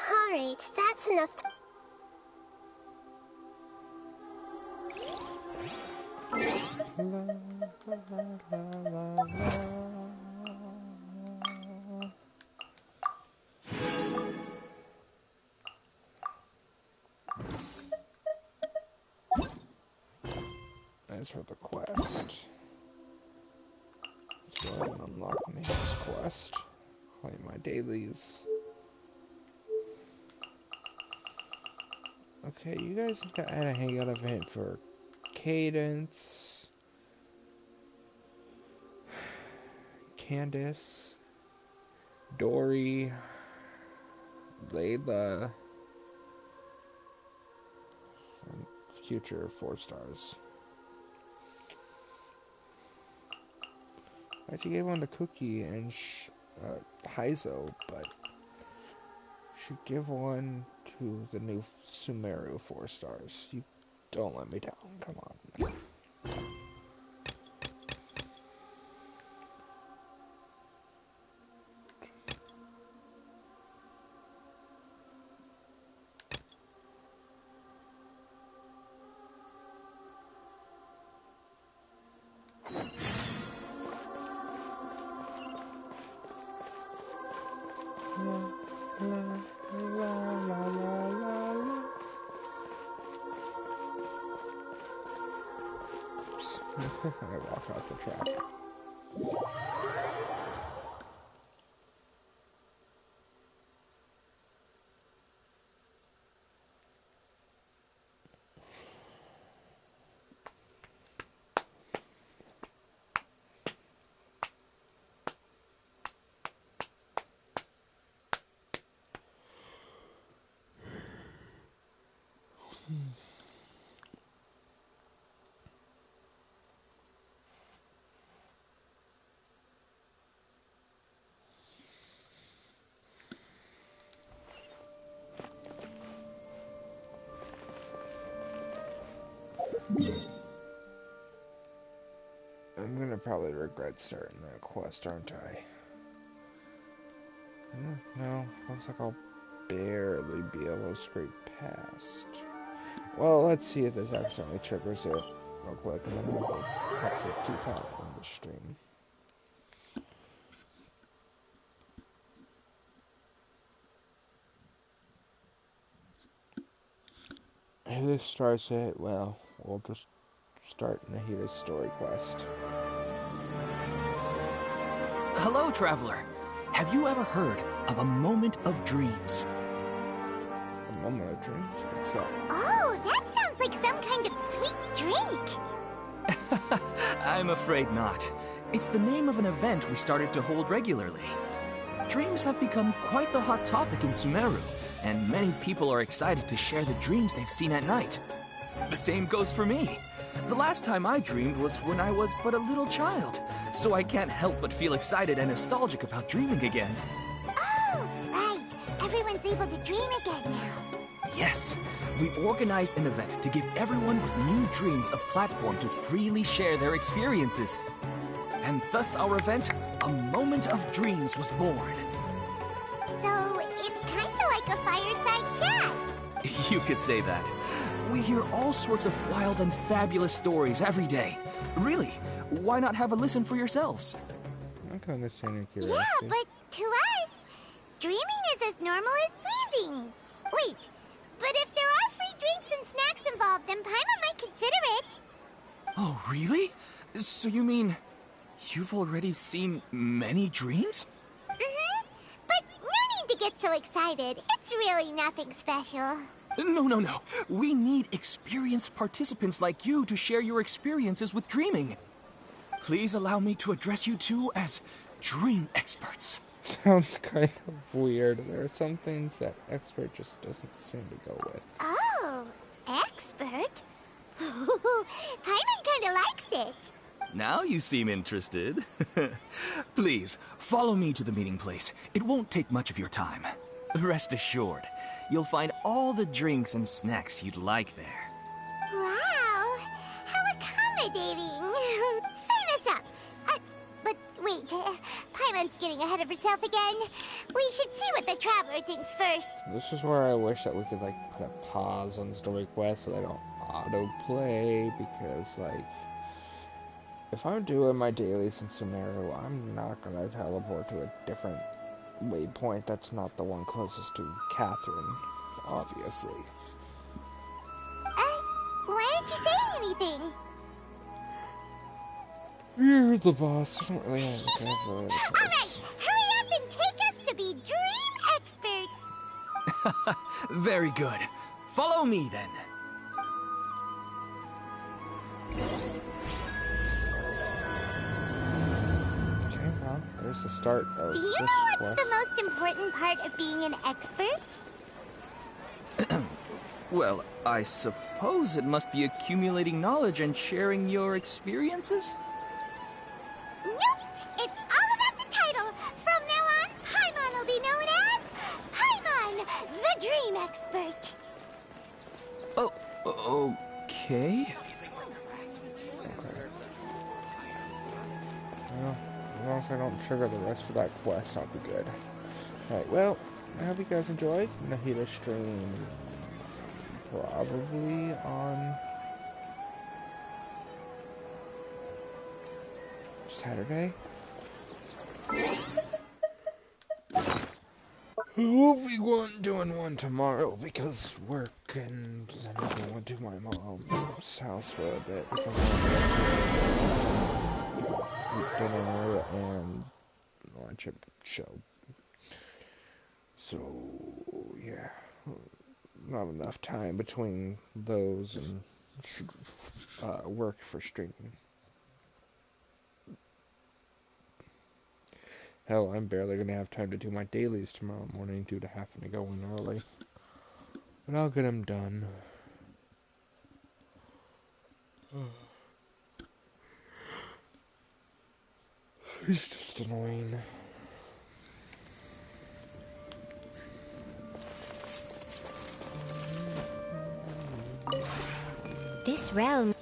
Alright, that's enough. As for the quest, let's go ahead and unlock Name's quest. Claim my dailies. Okay, you guys had a hangout event for Cadence. Candace, Dory, Layla, and future 4 stars. I actually gave one to Cookie and Heizo, but should give one to the new Sumeru 4 stars. You don't let me down. Come on. I walked off the track. I'm gonna probably regret starting that quest, aren't I? No, looks like I'll barely be able to scrape past. Well, let's see if this accidentally triggers it real quick, and then we'll have to keep out on the stream. If this starts it, well, we'll just start Nahida's story quest. Hello, traveler. Have you ever heard of a moment of dreams? A moment of dreams? What's that? Oh, that sounds like some kind of sweet drink. I'm afraid not. It's the name of an event we started to hold regularly. Dreams have become quite the hot topic in Sumeru, and many people are excited to share the dreams they've seen at night. The same goes for me. The last time I dreamed was when I was but a little child, so I can't help but feel excited and nostalgic about dreaming again. Oh, right. Everyone's able to dream again now. Yes, we organized an event to give everyone with new dreams a platform to freely share their experiences. And thus our event, A Moment of Dreams, was born. So, it's kind of like a fireside chat. You could say that. We hear all sorts of wild and fabulous stories every day. Really, why not have a listen for yourselves? I can understand your curiosity. Yeah, but to us, dreaming is as normal as breathing. Wait, but if there are free drinks and snacks involved, then Paimon might consider it. Oh, really? So you mean you've already seen many dreams? Mm-hmm. But no need to get so excited. It's really nothing special. No. We need experienced participants like you to share your experiences with dreaming. Please allow me to address you two as dream experts. Sounds kind of weird. There are some things that expert just doesn't seem to go with. Oh, expert? Paimon kind of likes it. Now you seem interested. Please, follow me to the meeting place. It won't take much of your time. Rest assured, you'll find all the drinks and snacks you'd like there. Wow, how accommodating. Sign us up. But wait, Paimon's getting ahead of herself again. We should see what the traveler thinks first. This is where I wish that we could, like, put a pause on story quests so they don't auto-play, because, like, if I'm doing my dailies in Sumeru, I'm not gonna teleport to a different waypoint that's not the one closest to Catherine, obviously. Why aren't you saying anything? You're the boss. I don't really have a choice. Alright, hurry up and take us to be dream experts. Very good. Follow me, then. Okay, well, Here's the start of Do you this know what's quest. the most important part of being an expert? Well, I suppose it must be accumulating knowledge and sharing your experiences? Nope! It's all about the title! From now on, Paimon will be known as Paimon, the Dream Expert! Oh, okay. Well, as long as I don't trigger the rest of that quest, I'll be good. Alright, well, I hope you guys enjoyed. Nahida stream probably on Saturday. We'll be doing one tomorrow because work, and then I went to my mom's house for a bit because I eat dinner and watch a show. So yeah, not enough time between those and work for streaming. Hell, I'm barely gonna have time to do my dailies tomorrow morning due to having to go in early. But I'll get them done. It's just annoying. This realm...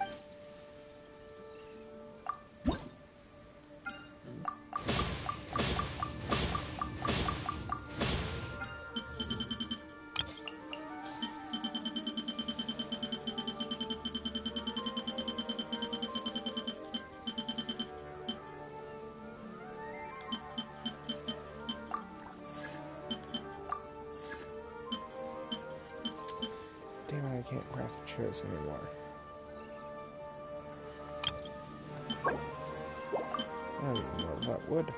Damn it, I can't craft the chairs anymore. I didn't know that would.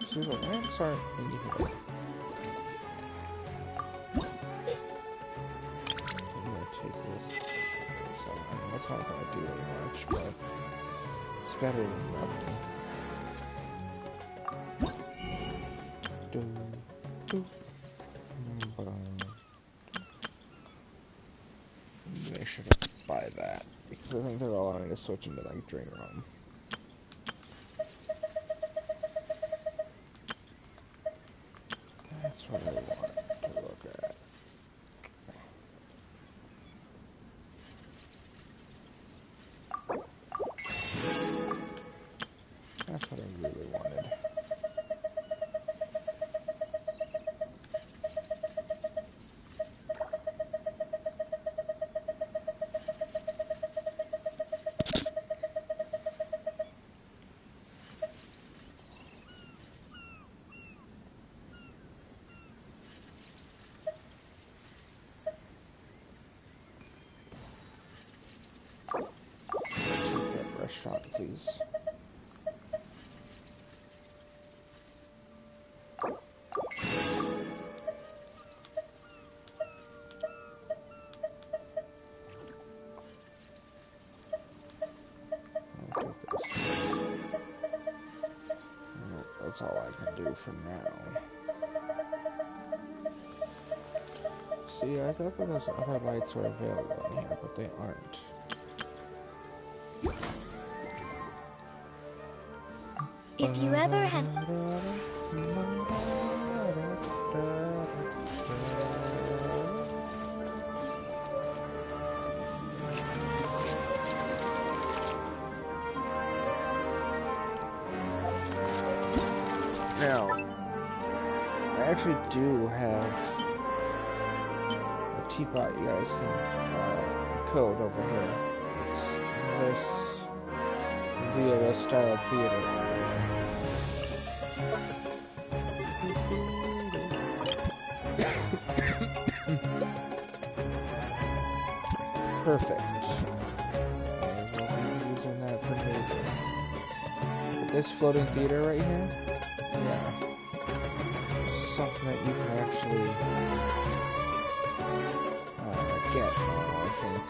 See, the lamps aren't in here. I'm gonna take this. So, I mean, that's not gonna do very much, but it's better than nothing. Make sure to buy that because I think they're allowing to switch into like drain room. That's what I want to look at. That's what I really wanted. Restaurant, please. I'll take this. That's all I can do for now. See, I thought that those other lights were available in here, but they aren't. If you ever have... Now, I actually do have a teapot you guys can code over here. It's this Viola style theater. Perfect. We'll be using that for maybe. But this floating theater right here, yeah, it's something that you can actually get now, I think.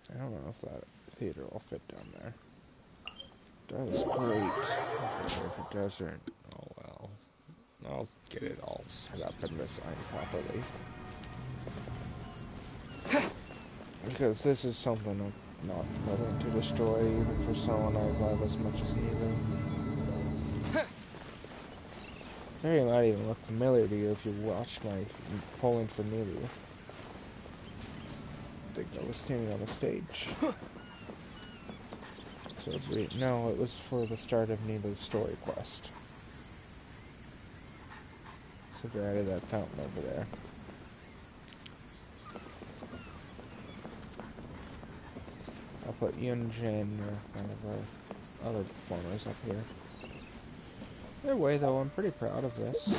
I don't know if that theater will fit down there. That is great. If it doesn't, oh well. I'll get it all set up and designed properly. Because this is something I'm not willing to destroy, even for someone I love as much as Nilu. Very might even look familiar to you if you watched my polling for Nilu. I think I was standing on the stage. No, it was for the start of Nilu's story quest. So they added that fountain over there. I'll put Yunjin or one of our other performers up here. Either way, though, I'm pretty proud of this.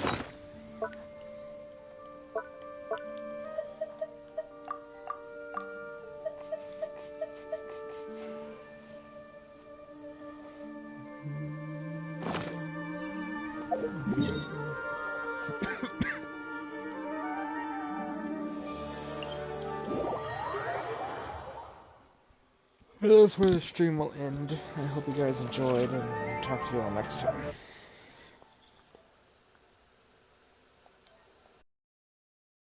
That's where the stream will end. I hope you guys enjoyed, and talk to you all next time.